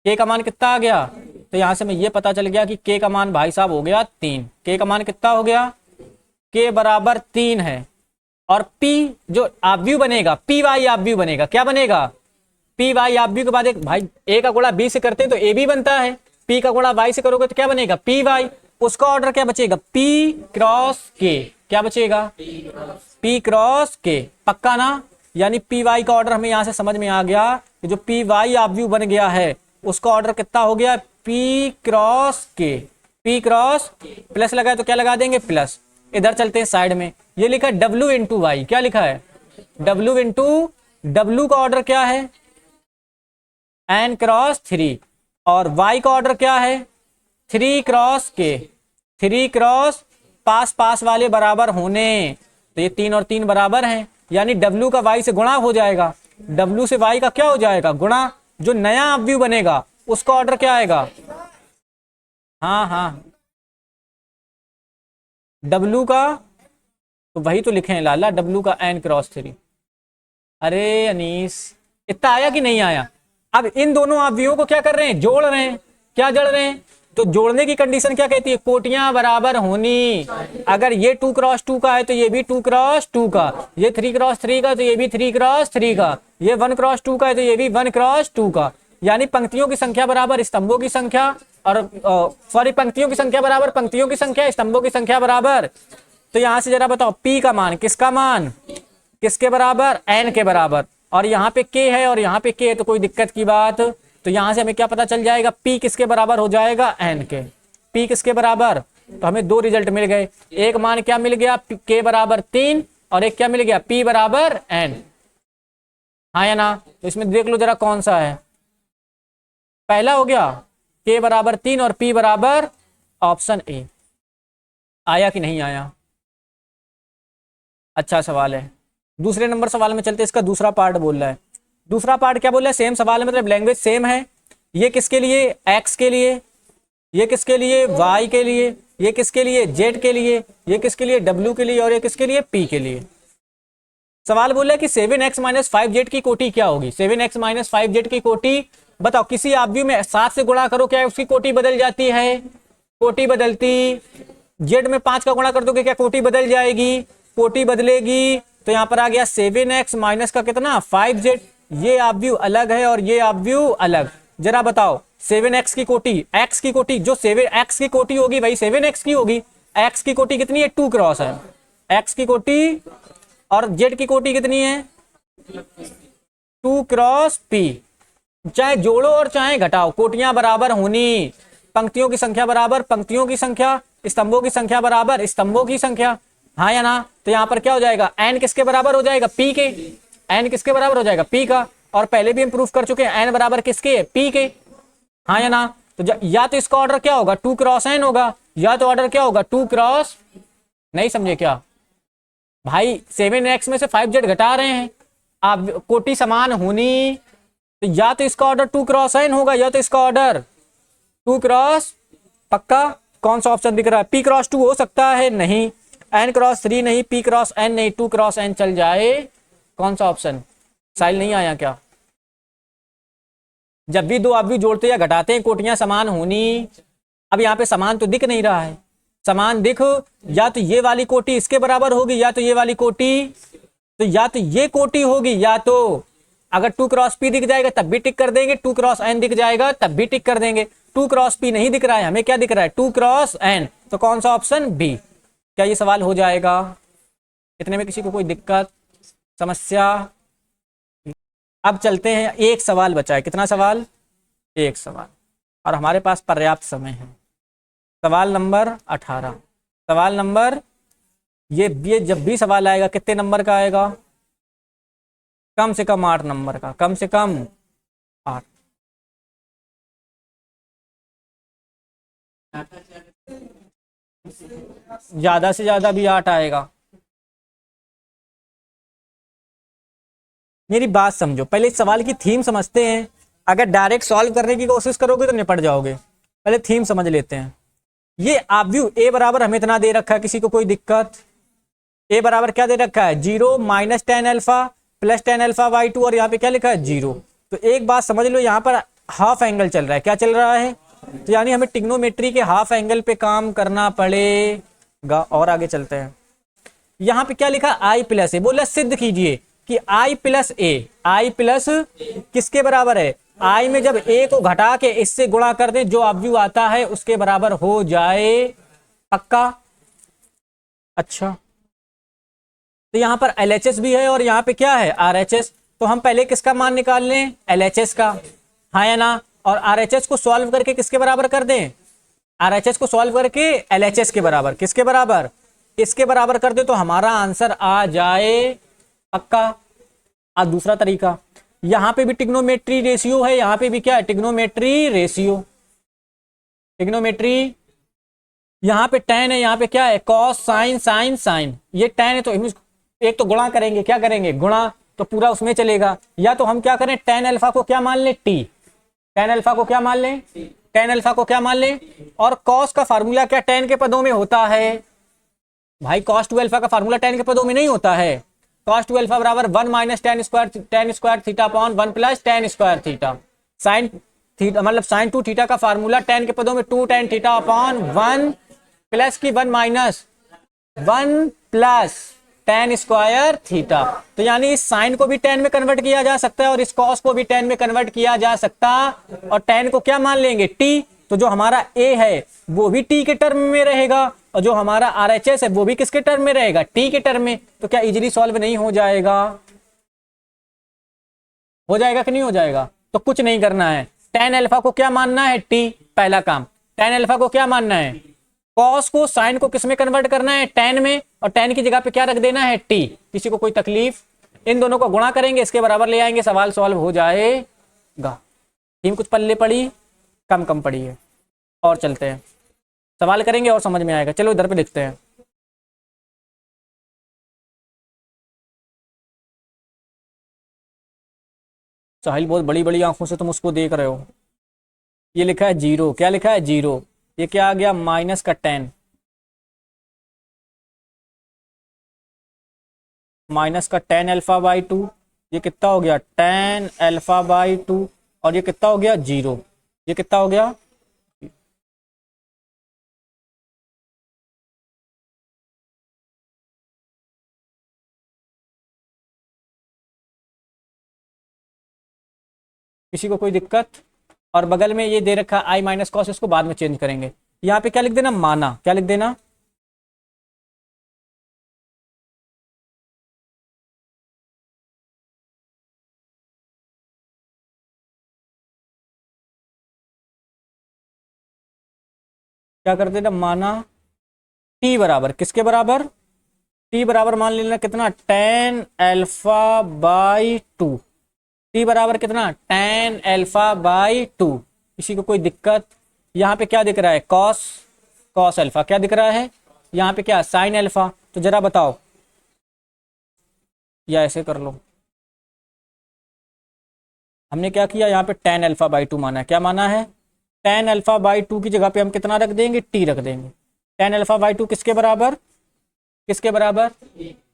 के का मान कितना आ गया। तो यहां से मैं ये पता चल गया कि के का मान भाई साहब हो गया 3, के का मान कितना हो गया के बराबर 3 है। और पी जो आव्यूह बनेगा पी वाई आव्यूह बनेगा, क्या बनेगा पी वाई आव्यूह के बाद एक भाई ए का गुणा बी से करते हैं तो ए भी बनता है, पी का गुणा वाई से करोगे तो क्या बनेगा पी वाई। उसका ऑर्डर क्या बचेगा पी क्रॉस के, क्या बचेगा पी क्रॉस के, पक्का ना। यानी पी वाई का ऑर्डर हमें यहां से समझ में आ गया कि जो पी वाई आव्यूह बन गया है उसका ऑर्डर कितना हो गया पी क्रॉस के, पी क्रॉस प्लस लगाए तो क्या लगा देंगे प्लस। इधर चलते हैं साइड में, ये लिखा है डब्ल्यू इंटू वाई, क्या लिखा है डब्ल्यू इंटू, डब्ल्यू का ऑर्डर क्या है एन क्रॉस 3 और वाई का ऑर्डर क्या है 3 क्रॉस के, 3 क्रॉस पास पास वाले बराबर होने, तो ये 3 और 3 बराबर हैं, यानी डब्ल्यू का वाई से गुणा हो जाएगा, डब्ल्यू से वाई का क्या हो जाएगा गुणा। जो नया अवयव बनेगा उसका ऑर्डर क्या आएगा, हाँ हाँ डब्ल्यू का, तो वही तो लिखे हैं लाला डब्ल्यू का एन क्रॉस 3। अरे अनीस इतना आया कि नहीं आया। अब इन दोनों अवयवों को क्या कर रहे हैं जोड़ रहे हैं, क्या जोड़ रहे हैं, तो जोड़ने की कंडीशन क्या कहती है कोटियां बराबर होनी। अगर ये 2 क्रॉस 2 का है तो ये भी 2 क्रॉस 2 का, ये 3 क्रॉस 3 का तो ये भी 3 क्रॉस 3 का, ये 1 क्रॉस 2 का है तो ये भी 1 क्रॉस 2 का। यानी पंक्तियों की संख्या बराबर स्तंभों की संख्या, और सॉरी पंक्तियों की संख्या बराबर पंक्तियों की संख्या, स्तंभों की संख्या बराबर। तो यहां से जरा बताओ पी का मान किसका मान किसके बराबर एन के बराबर, और यहाँ पे के है और यहाँ पे के है तो कोई दिक्कत की बात। तो यहां से हमें क्या पता चल जाएगा पी किसके बराबर हो जाएगा एन के, पी किसके बराबर। तो हमें 2 रिजल्ट मिल गए, एक मान क्या मिल गया के बराबर 3 और एक क्या मिल गया पी बराबर एन, हाँ या ना। तो इसमें देख लो जरा कौन सा है, पहला हो गया K बराबर 3 और P बराबर ऑप्शन ए। आया कि नहीं आया? अच्छा सवाल है। दूसरे नंबर सवाल में चलते, इसका दूसरा पार्ट बोल रहा है। दूसरा पार्ट क्या बोल रहा है? सेम सवाल है, मतलब लैंग्वेज सेम है। ये किसके लिए? एक्स के लिए। ये किसके लिए? वाई के लिए। ये किसके लिए? जेड के लिए। ये किसके लिए? डब्ल्यू के लिए। और ये किसके लिए? पी के लिए। सवाल बोला कि 7x माइनस 5z की कोटि क्या होगी? 7x माइनस 5z की कोटि बताओ। किसी आव्यूह में 7 से गुणा करो, क्या उसकी कोटि बदल जाती है? कोटि बदलती। जेड में 5 का गुणा कर दोगे, क्या कोटि बदल जाएगी? कोटि बदलेगी। तो यहां पर आ गया 7x माइनस का कितना? 5z। ये आव्यूह अलग है और ये आव्यूह अलग। जरा बताओ 7x की कोटि, x की कोटि, जो 7x की कोटि होगी भाई 7x की होगी। x की कोटि कितनी है? 2 क्रॉस है x की कोटि। और z की कोटि कितनी है? 2 क्रॉस p। चाहे जोड़ो और चाहे घटाओ, कोटियां बराबर होनी। पंक्तियों की संख्या बराबर पंक्तियों की संख्या, स्तंभों की संख्या बराबर स्तंभों की संख्या। हाँ या ना? तो यहां पर क्या हो जाएगा? n किसके बराबर हो जाएगा? p के। n किसके बराबर हो जाएगा? p का। और पहले भी हम प्रूफ कर चुके हैं n बराबर किसके है? p के। हाँ या ना? तो या तो इसका ऑर्डर क्या होगा? 2 क्रॉस n होगा, या तो ऑर्डर क्या होगा? 2 क्रॉस। नहीं समझे क्या भाई? 7x में से 5z घटा रहे हैं, आप कोटि समान होनी। तो या तो इसका ऑर्डर 2 क्रॉस n होगा, या तो इसका ऑर्डर 2 क्रॉस। पक्का? कौन सा ऑप्शन दिख रहा है? p क्रॉस 2 हो सकता है? नहीं। n क्रॉस 3 नहीं, p क्रॉस n नहीं, 2 क्रॉस n चल जाए। कौन सा ऑप्शन? साइल नहीं आया क्या? जब भी दो आव्यूह जोड़ते या घटाते हैं, कोटियां समान होनी। अब यहाँ पे समान तो दिख नहीं रहा है। समान दिख, या तो ये वाली कोटि इसके बराबर होगी, या तो ये वाली कोटि। तो या तो ये कोटि होगी, या तो अगर 2 क्रॉस p दिख जाएगा तब भी टिक कर देंगे, 2 क्रॉस n दिख जाएगा तब भी टिक कर देंगे। 2 क्रॉस p नहीं दिख रहा है, हमें क्या दिख रहा है? 2 क्रॉस n। तो कौन सा ऑप्शन? बी। क्या ये सवाल हो जाएगा? इतने में किसी को कोई दिक्कत, समस्या? अब चलते हैं, एक सवाल बचा है। कितना सवाल? एक सवाल, और हमारे पास पर्याप्त समय है। सवाल नंबर 18। सवाल नंबर, ये जब भी सवाल आएगा कितने नंबर का आएगा? कम से कम 8 नंबर का, कम से कम 8। ज्यादा से ज्यादा भी 8 आएगा। मेरी बात समझो, पहले इस सवाल की थीम समझते हैं। अगर डायरेक्ट सॉल्व करने की कोशिश करोगे तो निपट जाओगे। पहले थीम समझ लेते हैं। ये आव्यूह ए बराबर हमें इतना दे रखा है, किसी को कोई दिक्कत? ए बराबर क्या दे रखा है? 0 minus tan alpha plus tan alpha by 2, और यहाँ पे क्या लिखा है? 0। तो एक बात समझ लो, यहाँ पर हाफ एंगल चल रहा है। क्या चल रहा है? तो यानी हमें ट्रिग्नोमेट्री के हाफ एंगल पे काम करना पड़ेगा। और आगे चलते हैं। यहाँ पे क्या लिखा? आई प्लस ए। बोला सिद्ध कीजिए कि आई प्लस ए, आई प्लस किसके बराबर है? आई में जब ए को घटा के इससे गुणा कर दें, जो आव्यूह आता है उसके बराबर हो जाए। पक्का? अच्छा, तो यहां पर LHS भी है और यहाँ पे क्या है? RHS। तो हम पहले किसका मान निकाल लें? LHS का। हाँ या ना? और RHS को सॉल्व करके किसके बराबर कर दें? RHS को सॉल्व करके LHS के बराबर। किसके बराबर? इसके बराबर कर दे तो हमारा आंसर आ जाए। पक्का? आज दूसरा तरीका, यहां पे भी ट्रिग्नोमेट्री रेशियो है, यहां पे भी क्या है? Trigonometry ratio. ट्रिग्नोमेट्री, यहां पे tan है, यहां पे क्या है? Cos sine sine sine. ये tan है तो एक तो गुणा करेंगे, क्या करेंगे? गुणा, तो पूरा उसमें चलेगा। या तो हम क्या करें? tan अल्फा को क्या मान लें? t। tan अल्फा को क्या मान लें? tan अल्फा को क्या मान लें? और cos का फार्मूला क्या tan के पदों में होता है? भाई cos 2 अल्फा का फार्मूला tan के पदों में नहीं होता है। cos 2 अल्फा बराबर 1 minus tan square theta upon 1 plus tan square theta. Sine theta मतलब साइन 2 थीटा का फार्मूला tan के पदों में 2 tan थीटा अपॉन 1 प्लस की 1 minus 1 plus tan square theta. तो यानी इस साइन को भी tan में कन्वर्ट किया जा सकता है और इस cos को भी tan में कन्वर्ट किया जा सकता। और tan को क्या मान लेंगे? t। तो जो हमारा a है वो भी t के टर्म में रहेगा, और जो हमारा RHS है वो भी किसके टर्म में रहेगा? t के टर्म में। तो क्या इजीली सॉल्व नहीं हो जाएगा? हो जाएगा कि नहीं हो जाएगा? तो कुछ नहीं करना है। tan अल्फा को क्या मानना है? t। पहला काम, tan अल्फा को क्या मानना है? cos को साइन को किस में कन्वर्ट करना है? tan में, और tan की जगह पे क्या रख देना है? t। किसी को कोई तकलीफ? इन दोनों को गुणा करेंगे, इसके बराबर ले आएंगे, सवाल सॉल्व हो जाएगा। टीम कुछ पल्ले पड़ी? कम कम पड़ी है। और चलते हैं, सवाल करेंगे और समझ में आएगा। चलो इधर पे लिखते हैं। साहिल बहुत बड़ी बड़ी आंखों से तुम उसको देख रहे हो। ये लिखा है जीरो, क्या लिखा है जीरो, ये क्या आ गया माइनस का 10, माइनस का 10 अल्फा/2, ये कितना हो गया 10 अल्फा/2, और ये कितना हो गया जीरो, ये कितना हो गया। किसी को कोई दिक्कत। और बगल में ये दे रखा आई माइनस कॉस, इसको बाद में चेंज करेंगे। यहाँ पे क्या लिख देना माना, क्या लिख देना क्या कर देना माना टी बराबर किसके बराबर, टी बराबर मान लेना कितना 10 अल्फा/2, टी बराबर कितना 10 अल्फा/2। किसी को कोई दिक्कत। यहाँ पे क्या दिख रहा है कॉस, कॉस अल्फा, क्या दिख रहा है यहाँ पे क्या साइन अल्फा। तो जरा बताओ, या ऐसे कर लो। हमने क्या किया यहाँ पे 10 अल्फा/2 माना है, क्या माना है 10 अल्फा/2 की जगह पे हम कितना रख देंगे टी रख देंगे। 10 अल्फा/2 किसके बराबर, किसके बराबर,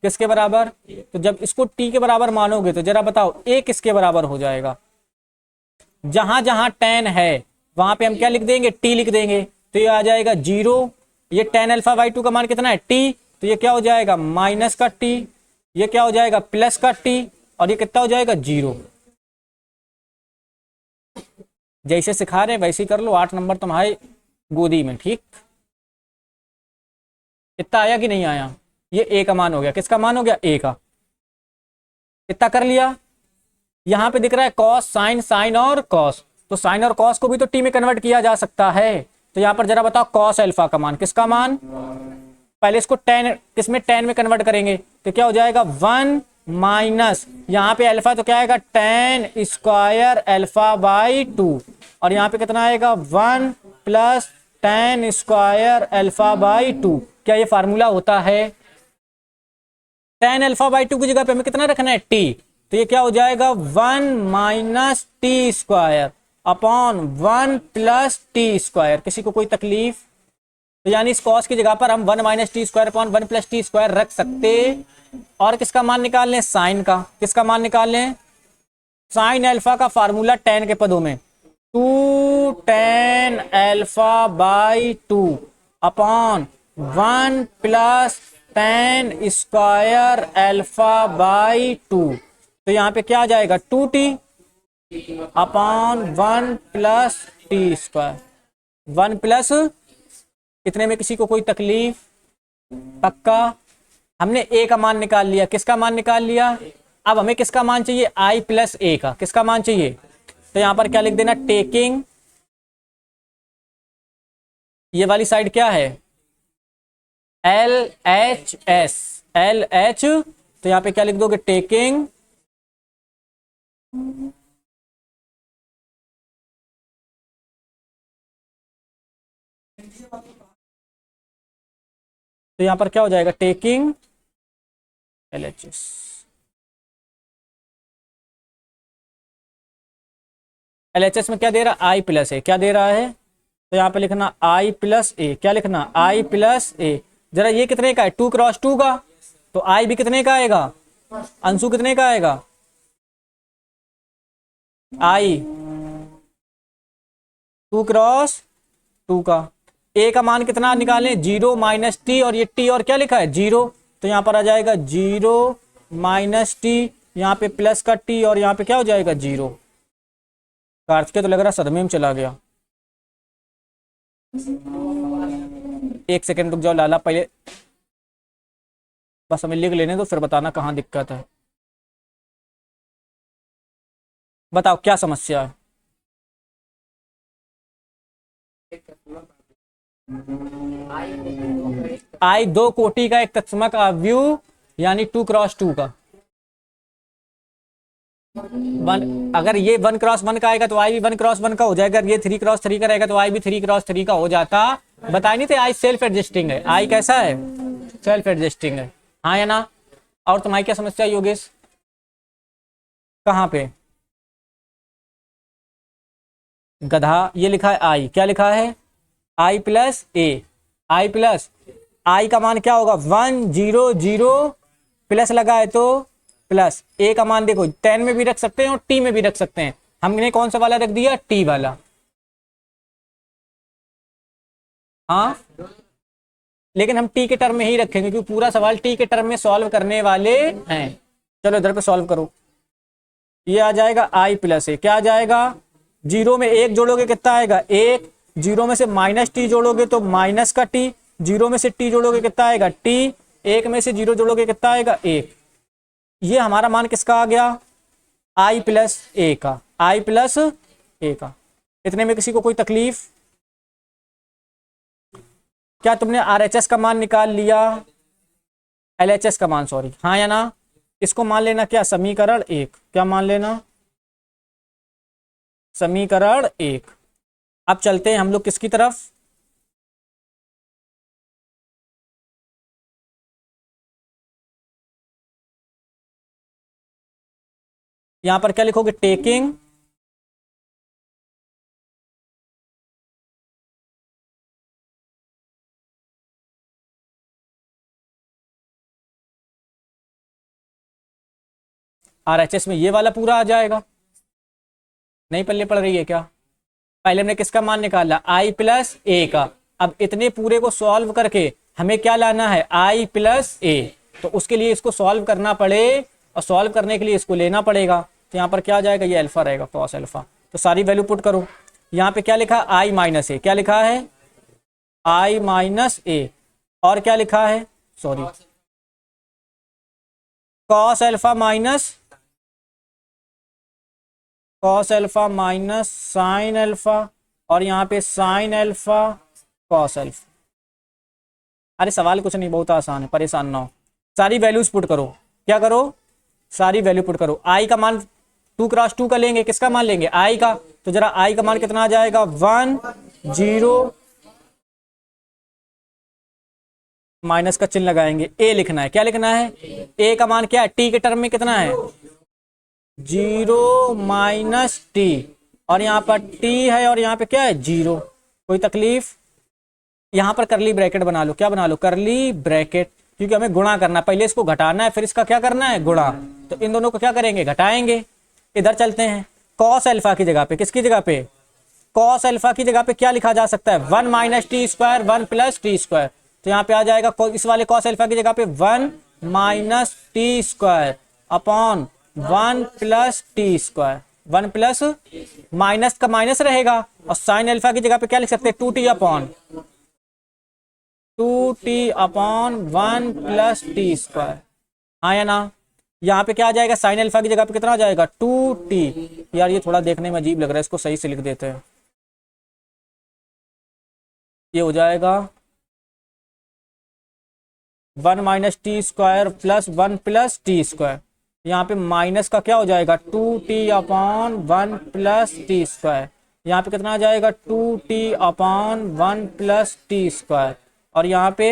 किसके बराबर। तो जब इसको टी के बराबर मानोगे तो जरा बताओ ए किसके बराबर हो जाएगा। जहां जहां 10 है वहां पे हम क्या लिख देंगे टी लिख देंगे, तो ये आ जाएगा जीरो। ये 10 अल्फा/2 का मान कितना है टी, तो ये क्या हो जाएगा माइनस का टी, ये क्या हो जाएगा प्लस का टी, और ये कितना हो जाएगा जीरो। जैसे सिखा रहे हैं वैसे ही कर लो, 8 नंबर तुम्हारे गोदी में। ठीक, इतना आया कि नहीं आया। ये ए का मान हो गया, किसका मान हो गया ए का, इतना कर लिया। यहां पे दिख रहा है कॉस साइन, साइन और कॉस, तो साइन और कॉस को भी तो टी में कन्वर्ट किया जा सकता है। तो यहां पर जरा बताओ कॉस अल्फा का मान, किसका मान, पहले इसको 10 किसमें 10 में कन्वर्ट करेंगे तो क्या हो जाएगा 1 माइनस, यहाँ पे अल्फा तो क्या आएगा 10 स्क्वायर अल्फा/2, और यहाँ पे कितना आएगा 1 प्लस 10 स्क्वायर अल्फा/2। क्या ये फार्मूला होता है। 10 अल्फा/2 की जगह पे हमें कितना रखना है टी, तो ये क्या हो जाएगा 1 minus T square upon 1 plus T square. किसी को कोई तकलीफ। तो यानी इस कॉस की जगह पर हम 1 minus T square upon 1 plus T square रख सकते। और किसका मान निकाल लें साइन का, किसका मान निकाल लें साइन अल्फा का फार्मूला 10 के पदों में 2 10 अल्फा/2 अपॉन 1 प्लस 10 स्क्वायर अल्फा/2। तो यहाँ पे क्या आ जाएगा 2t upon 1 plus T square, 1 plus इतने में किसी को कोई तकलीफ। पक्का। हमने ए का मान निकाल लिया, किसका मान निकाल लिया। अब हमें किसका मान चाहिए आई प्लस ए का, किसका मान चाहिए। तो यहां पर क्या लिख देना टेकिंग, ये वाली साइड क्या है L H S, L H, तो यहां पे क्या लिख दोगे टेकिंग तो यहां पर क्या हो जाएगा taking L H S. L H S में क्या दे रहा है आई प्लस ए, क्या दे रहा है, तो यहाँ पे लिखना आई प्लस ए, क्या लिखना आई प्लस ए। जरा ये कितने का है 2 क्रॉस 2 का, तो आई भी कितने का आएगा अंशु कितने का आएगा आई 2 क्रॉस 2 का। ए का मान कितना निकालें 0 माइनस टी, और ये टी और क्या लिखा है 0, तो यहाँ पर आ जाएगा 0 माइनस टी, यहाँ पे प्लस का टी, और यहाँ पे क्या हो जाएगा 0। कार्तिक तो लग रहा सदमे में चला गया। एक सेकंड रुक जाओ लाला, पहले बस हमें लिख लेने दो फिर बताना कहाँ दिक्कत है। बताओ क्या समस्या है। आई 2 कोटि का एक तत्समक अवयव यानी 2 क्रॉस 2 का। वन, अगर ये 1 क्रॉस 1 का आएगा तो आई भी 1 क्रॉस 1 का हो जाएगा, अगर ये 3 क्रॉस 3 का रहेगा तो आई भी 3 क्रॉस 3 का हो जाता। बताए नहीं थे आई सेल्फ एडजस्टिंग है, आई कैसा है, सेल्फ एडजस्टिंग है, हाँ या ना। और तुम्हारी क्या समस्या है योगेश, कहाँ पे, गधा, ये लिखा है आई, क्या लिखा है, आई प्लस ए, आई प्लस, आई का मान क्या होगा 1 0 0, प्लस लगा है तो प्लस, ए का मान देखो 10 में भी रख सकते हैं और टी में भी रख सकते हैं, हमने कौन सा वाला रख दिया, टी वाला। हाँ, लेकिन हम टी के टर्म में ही रखेंगे क्योंकि पूरा सवाल टी के टर्म में सॉल्व करने वाले हैं। चलो इधर पे सॉल्व करो, ये आ जाएगा आई प्लस ए, क्या आ जाएगा, जीरो में एक जोड़ोगे कितना आएगा एक, जीरो में से माइनस टी जोड़ोगे तो माइनस का टी, जीरो में से टी जोड़ोगे कितना आएगा टी, एक में से जीरो जोड़ोगे कितना आएगा एक। ये हमारा मान किसका आ गया, आई प्लस ए का, आई प्लस ए का। इतने में किसी को कोई तकलीफ, क्या तुमने आरएचएस का मान निकाल लिया, एलएचएस का मान सॉरी, हाँ या ना। इसको मान लेना क्या, समीकरण एक, क्या मान लेना, समीकरण एक। अब चलते हैं हम लोग किसकी तरफ, यहां पर क्या लिखोगे, टेकिंग आरएचएस में ये वाला पूरा आ जाएगा, नहीं पल्ले पड़ रही है क्या, पहले हमने किसका मान निकाला आई प्लस ए का, अब इतने पूरे को सॉल्व करके हमें क्या लाना है आई प्लस ए, तो उसके लिए इसको सॉल्व करना पड़े और सॉल्व करने के लिए इसको लेना पड़ेगा, तो यहाँ पर क्या आ जाएगा, ये अल्फा रहेगा कॉस अल्फा। तो सारी वैल्यू पुट करो, यहाँ पे क्या लिखा आई माइनस ए, क्या लिखा है आई माइनस ए, और क्या लिखा है sorry cos alpha minus, cos alpha minus sine alpha, और यहाँ पे साइन अल्फा कॉस अल्फा। अरे सवाल कुछ नहीं, बहुत आसान है, परेशान ना हो। सारी वैल्यूज पुट करो, क्या करो, सारी वैल्यू पुट करो। आई का मान 2 क्रॉस 2 का लेंगे, किसका मान लेंगे आई का, तो जरा आई का मान कितना आ जाएगा 1 0, माइनस का चिन्ह लगाएंगे, ए लिखना है, क्या लिखना है, ए का मान क्या है, टी के टर्म में कितना है 0 माइनस टी, और यहाँ पर टी है और यहाँ पे क्या है 0, कोई तकलीफ। यहाँ पर करली ब्रैकेट बना लो, क्या बना लो करली ब्रैकेट, क्योंकि हमें गुणा करना, पहले इसको घटाना है फिर इसका क्या करना है गुणा, तो इन दोनों को क्या करेंगे घटाएंगे। इधर चलते हैं, कॉस अल्फा की जगह पे, किसकी जगह पे, कॉस अल्फा की जगह पे क्या लिखा जा सकता है 1 minus T square 1 plus T square, तो यहाँ पे आ जाएगा इस वाले कॉस अल्फा की जगह पे 1 minus T square upon 1 plus T square, 1 plus minus का माइनस रहेगा, और साइन अल्फा की जगह पे क्या लिख सकते हैं 2t upon 1 plus T square, हाँ या ना। यहाँ पे क्या आ जाएगा साइन अल्फा की जगह पे कितना आ जाएगा 2t, यार ये थोड़ा देखने में अजीब लग रहा है, इसको सही से लिख देते हैं, ये हो जाएगा 1 minus T square plus 1 plus T square, यहाँ पे माइनस का क्या हो जाएगा 2t upon 1 plus T square, यहाँ पे कितना आ जाएगा 2t upon 1 plus T square, और यहाँ पे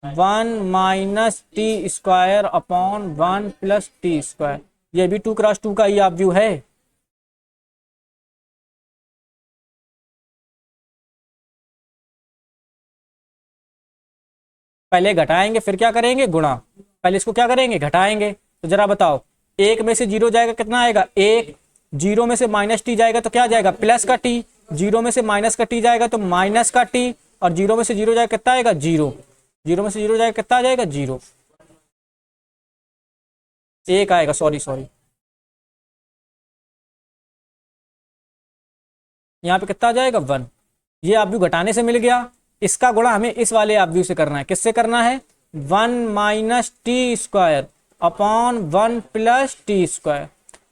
1 minus T square upon 1 plus T square, ये भी 2 क्रॉस 2 का ही आप व्यू है। पहले घटाएंगे फिर क्या करेंगे गुणा, पहले इसको क्या करेंगे घटाएंगे, तो जरा बताओ एक में से जीरो जाएगा कितना आएगा एक, जीरो में से माइनस टी जाएगा तो क्या जाएगा प्लस का टी, जीरो में से माइनस का टी जाएगा तो माइनस का टी, और जीरो में से जीरो जाएगा कितना आएगा जीरो, जीरो में से जीरो जाएगा कितना आ जाएगा जीरो, एक आएगा सॉरी सॉरी, यहाँ पे कितना आ जाएगा 1, ये आप व्यू घटाने से मिल गया, इसका गुणा हमें इस वाले आप व्यू से करना है, किससे करना है 1 minus T square upon 1 plus T square,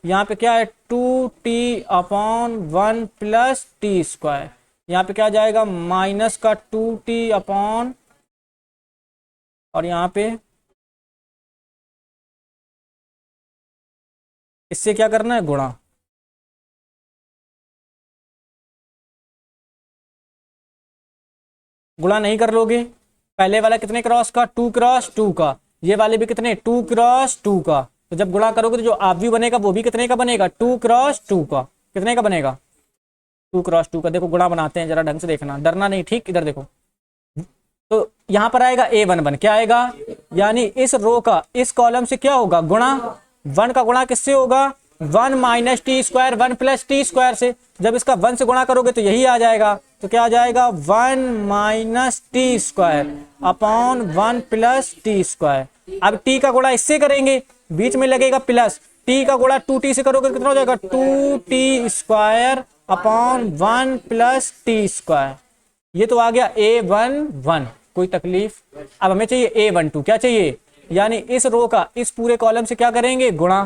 यहाँ पे क्या है 2t upon 1 plus T square, यहाँ पे क्या जाएगा माइनस का 2t अपॉन, और यहाँ पे इससे क्या करना है, गुणा। गुणा नहीं कर लोगे, पहले वाला कितने क्रॉस का, 2 क्रॉस 2 का, ये वाले भी कितने, 2 क्रॉस 2 का। तो जब गुणा करोगे तो जो आप भी बनेगा वो भी कितने का बनेगा, 2 क्रॉस 2 का। कितने का बनेगा, 2 क्रॉस 2 का। देखो गुणा बनाते हैं, जरा ढंग से देखना, डरना नहीं, ठीक। इधर देखो, तो यहां पर आएगा A11, क्या आएगा, यानी इस रो का इस कॉलम से क्या होगा, गुणा। 1 का गुणा किससे होगा, 1 minus T square 1 plus T square से। जब इसका 1 से गुणा करोगे तो यही आ जाएगा, तो क्या आ जाएगा, 1 minus T square upon 1 plus T square. अब टी का गुणा इससे करेंगे, बीच में लगेगा प्लस, टी का गुणा 2t से करोगे तो कितना हो जाएगा, 2t square upon 1 plus T square. ये तो आ गया A11, कोई तकलीफ। अब हमें चाहिए A12, क्या चाहिए, यानी इस रो का इस पूरे कॉलम से क्या करेंगे, गुणा।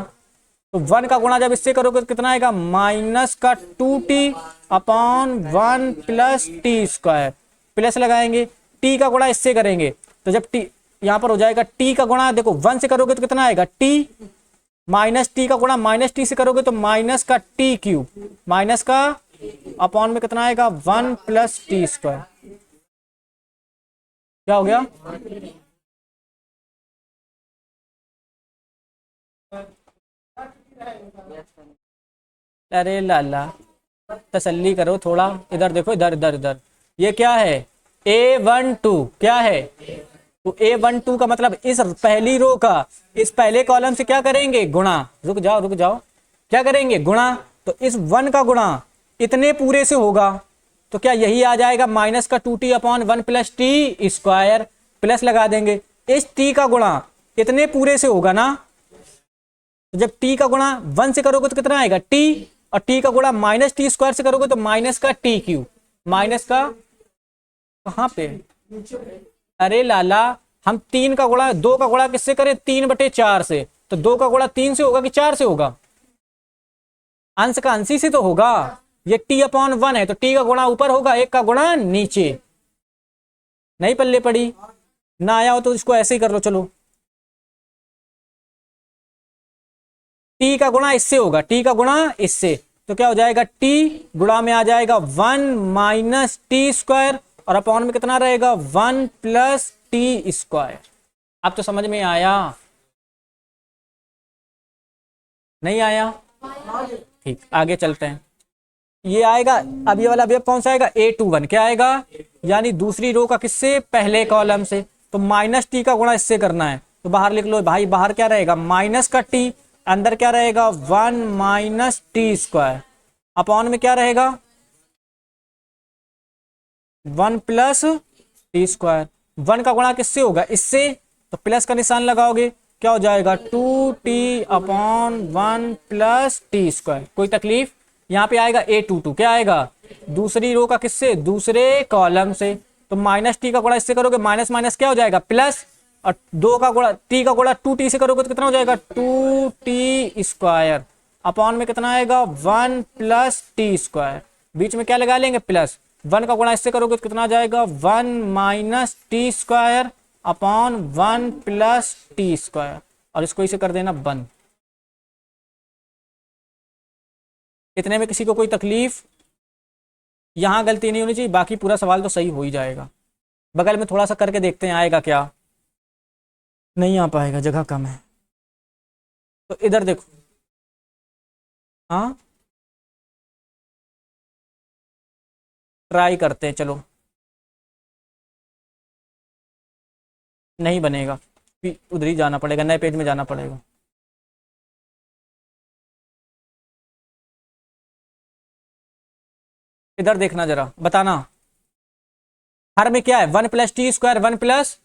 तो 1 का गुणा जब इससे करोगे तो कितना आएगा, माइनस का 2t upon 1 plus T square, plus लगाएंगे। t का गुणा इससे करेंगे तो जब t यहां पर हो जाएगा, t का गुणा देखो 1 से करोगे तो कितना आएगा, t माइनस टी का गुणा माइनस टी से करोगे तो माइनस का टी क्यूब, माइनस का अपॉन में कितना आएगा, 1 प्लस टी स्क्वायर। क्या हो गया, अरे लाला तसल्ली करो थोड़ा, इधर देखो, इधर इधर इधर, ये क्या है, A12, क्या है, तो A12 का मतलब इस पहली रो का इस पहले कॉलम से क्या करेंगे, गुणा। रुक जाओ रुक जाओ, क्या करेंगे, गुणा। तो इस 1 का गुणा इतने पूरे से होगा, तो क्या यही आ जाएगा, माइनस का 2t upon 1 plus T square, plus लगा देंगे। इस t का गुणा इतने पूरे से होगा ना, तो जब t का गुणा 1 से करोगे तो कितना आएगा, t, और t का गुणा माइनस टी स्क्वायर से करोगे तो माइनस का टी क्यूब, माइनस का कहां पे, अरे लाला हम 3 का गुणा 2 का गुणा किससे करें, 3/4 से, तो 2 का गुणा 3 से होगा कि 4 से होगा, अंश का अंशी से तो होगा। ये t अपॉन 1 है तो t का गुणा ऊपर होगा, 1 का गुणा नीचे। नहीं पल्ले पड़ी, ना आया हो तो इसको ऐसे ही कर लो, चलो। t का गुणा इससे होगा, t का गुणा इससे, तो क्या हो जाएगा, t गुणा में आ जाएगा 1 माइनस टी स्क्वायर, और अपॉन में कितना रहेगा, 1 प्लस टी स्क्वायर। अब तो समझ में आया, नहीं आया, ठीक, आगे चलते हैं। ये आएगा, अब ये वाला अवयव कौन सा आएगा, A21, क्या आएगा, यानी दूसरी रो का किससे, पहले कॉलम से। तो माइनस टी का गुणा इससे करना है, तो बाहर लिख लो भाई, बाहर क्या रहेगा, माइनस का टी, अंदर क्या रहेगा, 1 माइनस टी स्क्वायर, अपॉन में क्या रहेगा, 1 प्लस टी स्क्वायर। 1 का गुणा किससे होगा, इससे, तो प्लस का निशान लगाओगे, क्या हो जाएगा, 2t upon 1 plus T square. कोई तकलीफ, यहाँ पे आएगा A22, क्या आएगा, दूसरी रो का किससे, दूसरे कॉलम से। तो माइनस टी का गुणा इससे करोगे, माइनस माइनस क्या हो जाएगा, प्लस, और 2 का गुणा टी का गुणा 2t से करोगे तो कितना हो जाएगा, 2t स्क्वायर, अपॉन में कितना आएगा, 1 प्लस टी स्क्वायर, बीच में क्या लगा लेंगे, प्लस। 1 का गुणा इससे करोगे तो कितना आ जाएगा, 1 minus T square upon 1 plus T square, और इसको इसे कर देना बंद। इतने में किसी को कोई तकलीफ, यहां गलती नहीं होनी चाहिए, बाकी पूरा सवाल तो सही हो ही जाएगा। बगल में थोड़ा सा करके देखते हैं आएगा क्या, नहीं आ पाएगा, जगह कम है। तो इधर देखो, हाँ ट्राई करते हैं, चलो। नहीं बनेगा, उधर ही जाना पड़ेगा, नए पेज में जाना पड़ेगा। इधर देखना जरा, बताना, हर में क्या है, 1 प्लस टी स्क्वायर, 1 प्लस,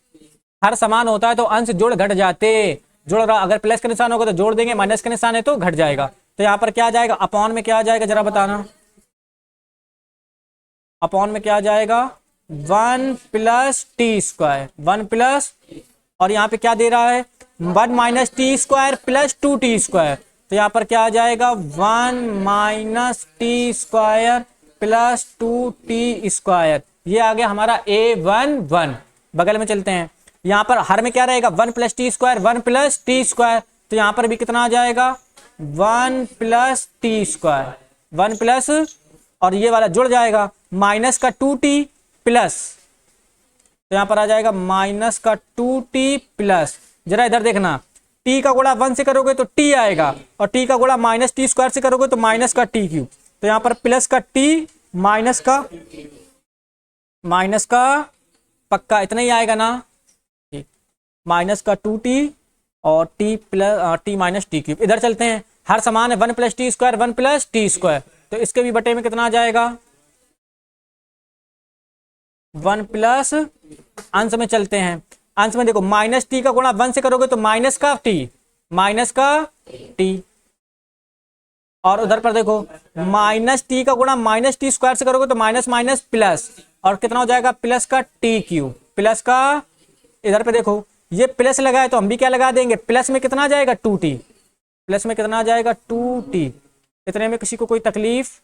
हर समान होता है तो अंश जोड़ घट जाते, जोड़ रहा, अगर प्लस का निशान होगा तो जोड़ देंगे, माइनस का निशान है तो घट जाएगा। तो यहाँ पर क्या आ जाएगा, अपॉन में क्या आ जाएगा, जरा बताना, अपॉन में क्या आ जाएगा, 1 प्लस टी स्क्वायर, 1 प्लस, और यहाँ पे क्या दे रहा है, 1 minus T square plus 2t square, तो यहाँ पर क्या आ जाएगा, 1 minus T square plus 2t square. ये आ गया हमारा A11। बगल में चलते हैं, यहाँ पर हर में क्या रहेगा, 1 plus T square, 1 plus T square, तो यहाँ पर भी कितना आ जाएगा, one plus T square, one plus, और ये वाला जुड़ जाएगा माइनस का 2t प्लस, तो यहां पर आ जाएगा माइनस का 2t प्लस। जरा इधर देखना, t का गुणा 1 से करोगे तो t आएगा, और t का गुणा माइनस टी स्क्वायर से करोगे तो माइनस का टी क्यूब। तो यहां पर प्लस का t, माइनस का पक्का इतना ही आएगा ना, ठीक, माइनस का 2t और t plus t minus T cube. इधर चलते हैं, हर समान है, 1 plus T square, 1 plus T square, तो इसके भी बटे में कितना आ जाएगा 1 प्लस, अंश में चलते हैं, अंश में देखो माइनस टी का गुणा 1 से करोगे तो माइनस का टी, माइनस का टी, और उधर पर देखो माइनस टी का गुणा माइनस टी स्क्वायर से करोगे तो माइनस माइनस प्लस, और कितना हो जाएगा प्लस का टी क्यूब, प्लस का, इधर पे देखो ये प्लस लगा है तो हम भी क्या लगा देंगे, प्लस में कितना आ जाएगा 2t, प्लस में कितना आ जाएगा 2t। इतने में किसी को कोई तकलीफ,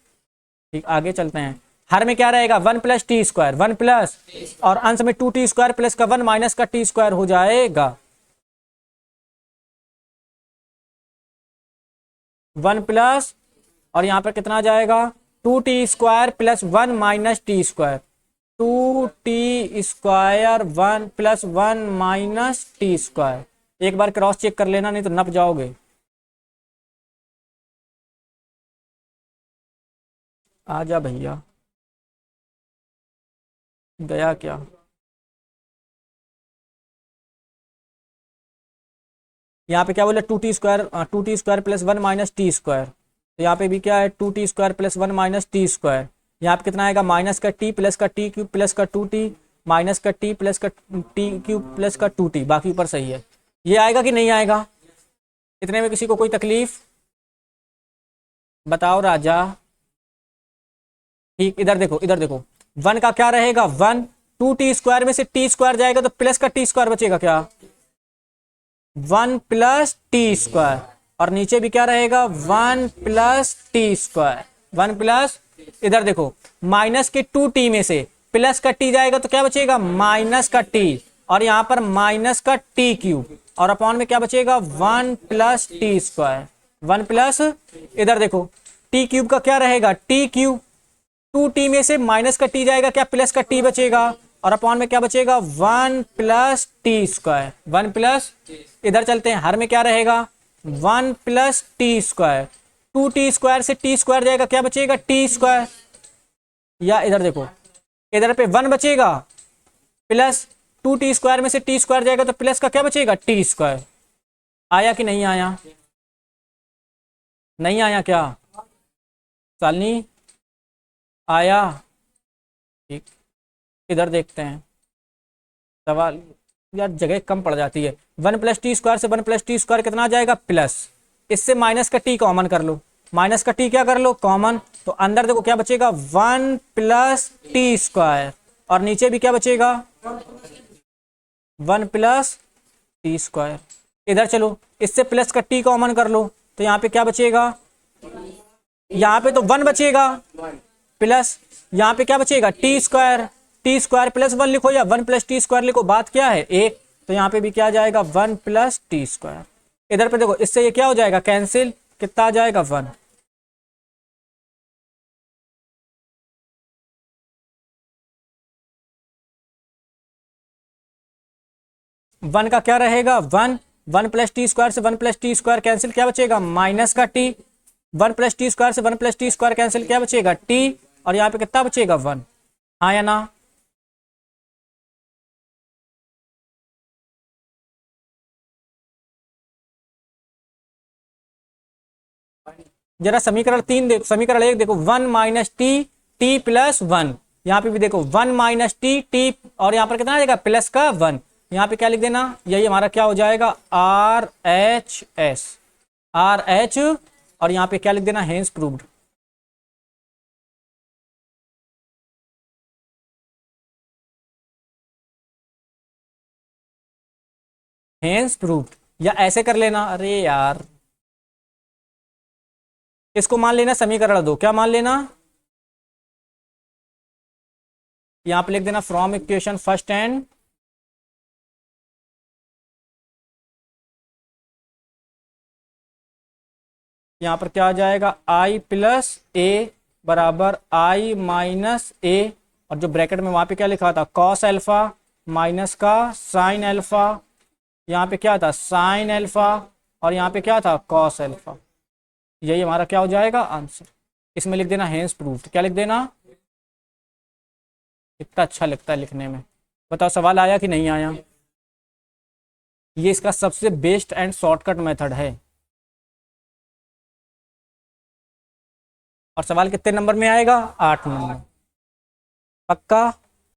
ठीक, आगे चलते हैं। हर में क्या रहेगा 1 प्लस टी स्क्वायर, 1 प्लस, और अंश में 2t स्क्वायर प्लस का 1 माइनस का टी स्क्वायर हो जाएगा 1 प्लस, और यहां पर कितना आ जाएगा 2t square plus 1 minus T square, 2t square 1 plus 1 minus T square. एक बार क्रॉस चेक कर लेना, नहीं तो नप जाओगे। आजा भैया, गया क्या, यहाँ पे क्या बोले 2t square plus 1 minus T square, तो यहाँ पे भी क्या है 2t square plus 1 minus T square. यहाँ पे कितना आएगा माइनस का टी प्लस का टी क्यूब प्लस का 2t, माइनस का टी प्लस का टी क्यूब प्लस का 2t, बाकी ऊपर सही है। ये आएगा कि नहीं आएगा, इतने में किसी को कोई तकलीफ, बताओ राजा। ठीक, इधर देखो, इधर देखो, 1 का क्या रहेगा 1, 2t स्क्वायर में से टी स्क्वायर जाएगा तो प्लस का टी स्क्वायर बचेगा क्या, 1 प्लस टी स्क्वायर, और नीचे भी क्या रहेगा 1 प्लस टी स्क्वायर, 1 प्लस, इधर देखो माइनस के 2t में से प्लस का t जाएगा तो क्या बचेगा माइनस का t, और यहां पर माइनस का टी क्यूब, और अपॉन में क्या बचेगा 1 प्लस टी स्क्वायर, 1 प्लस, इधर देखो टी क्यूब का क्या रहेगा टी क्यूब, 2t में से माइनस का t जाएगा, क्या प्लस का t बचेगा, और अपॉन में क्या बचेगा 1 प्लस टी स्क्वायर, 1 प्लस, इधर चलते हैं, हर में क्या रहेगा 1 plus T square, 2t square से t स्क्वायर जाएगा, क्या बचेगा टी स्क्वायर, या इधर देखो इधर पे 1 बचेगा प्लस 2t स्क्वायर में से t स्क्वायर जाएगा तो प्लस का क्या बचेगा टी स्क्वायर। आया कि नहीं आया, नहीं आया क्या सालनी, आया, ठीक, इधर देखते हैं सवाल, यार जगह कम पड़ जाती है। 1 प्लस टी स्क्वायर से 1 प्लस टी स्क्वायर कितना आ जाएगा प्लस, इससे माइनस का टी कॉमन कर लो, माइनस का टी क्या कर लो कॉमन, तो अंदर देखो क्या बचेगा 1 प्लस टी स्क्वायर, और नीचे भी क्या बचेगा 1 प्लस टी स्क्वायर। इधर चलो इससे प्लस का टी कॉमन कर लो, तो यहाँ पे क्या बचेगा, यहाँ पे तो 1 बचेगा प्लस, यहाँ पे क्या बचेगा टी स्क्वायर प्लस 1 लिखो या 1 प्लस टी स्क्वायर लिखो, बात क्या है एक, तो यहाँ पे भी क्या आ जाएगा 1 प्लस टी स्क्वायर। इधर पे देखो इससे ये क्या हो जाएगा कैंसिल, कितना आ जाएगा 1, 1 का क्या रहेगा 1, 1 प्लस टी स्क्वायर से 1 प्लस टी स्क्वायर कैंसिल, क्या बचेगा माइनस का टी, 1 प्लस टी स्क्वायर से 1 प्लस टी स्क्वायर कैंसिल, क्या बचेगा टी, और यहाँ पे कितना बचेगा 1, हाँ या ना, जरा समीकरण 3 देखो, समीकरण 1 देखो 1 माइनस टी, टी प्लस 1, यहाँ पे भी देखो 1 माइनस टी, टी, और यहाँ पर कितना आ जाएगा प्लस का 1, यहाँ पे क्या लिख देना, यही हमारा क्या हो जाएगा R H S, R H, और यहाँ पे क्या लिख देना हेंस प्रूव्ड। हेंस प्रूव्ड, या ऐसे कर लेना, अरे यार इसको मान लेना समीकरण 2, क्या मान लेना, यहाँ पे लिख देना फ्रॉम इक्वेशन फर्स्ट एंड यहाँ पर क्या आ जाएगा, आई प्लस ए बराबर आई माइनस ए, और जो ब्रैकेट में वहां पे क्या लिखा था, कॉस अल्फा माइनस का साइन अल्फा, यहाँ पे क्या था साइन अल्फा, और यहाँ पे क्या था कॉस अल्फा। यही हमारा क्या हो जाएगा आंसर। इसमें लिख देना हेंस प्रूव्ड। क्या लिख देना, कितना अच्छा लगता है लिखने में। बताओ सवाल आया कि नहीं आया। ये इसका सबसे बेस्ट एंड शॉर्टकट मेथड है। और सवाल कितने नंबर में आएगा, 8 नंबर। पक्का।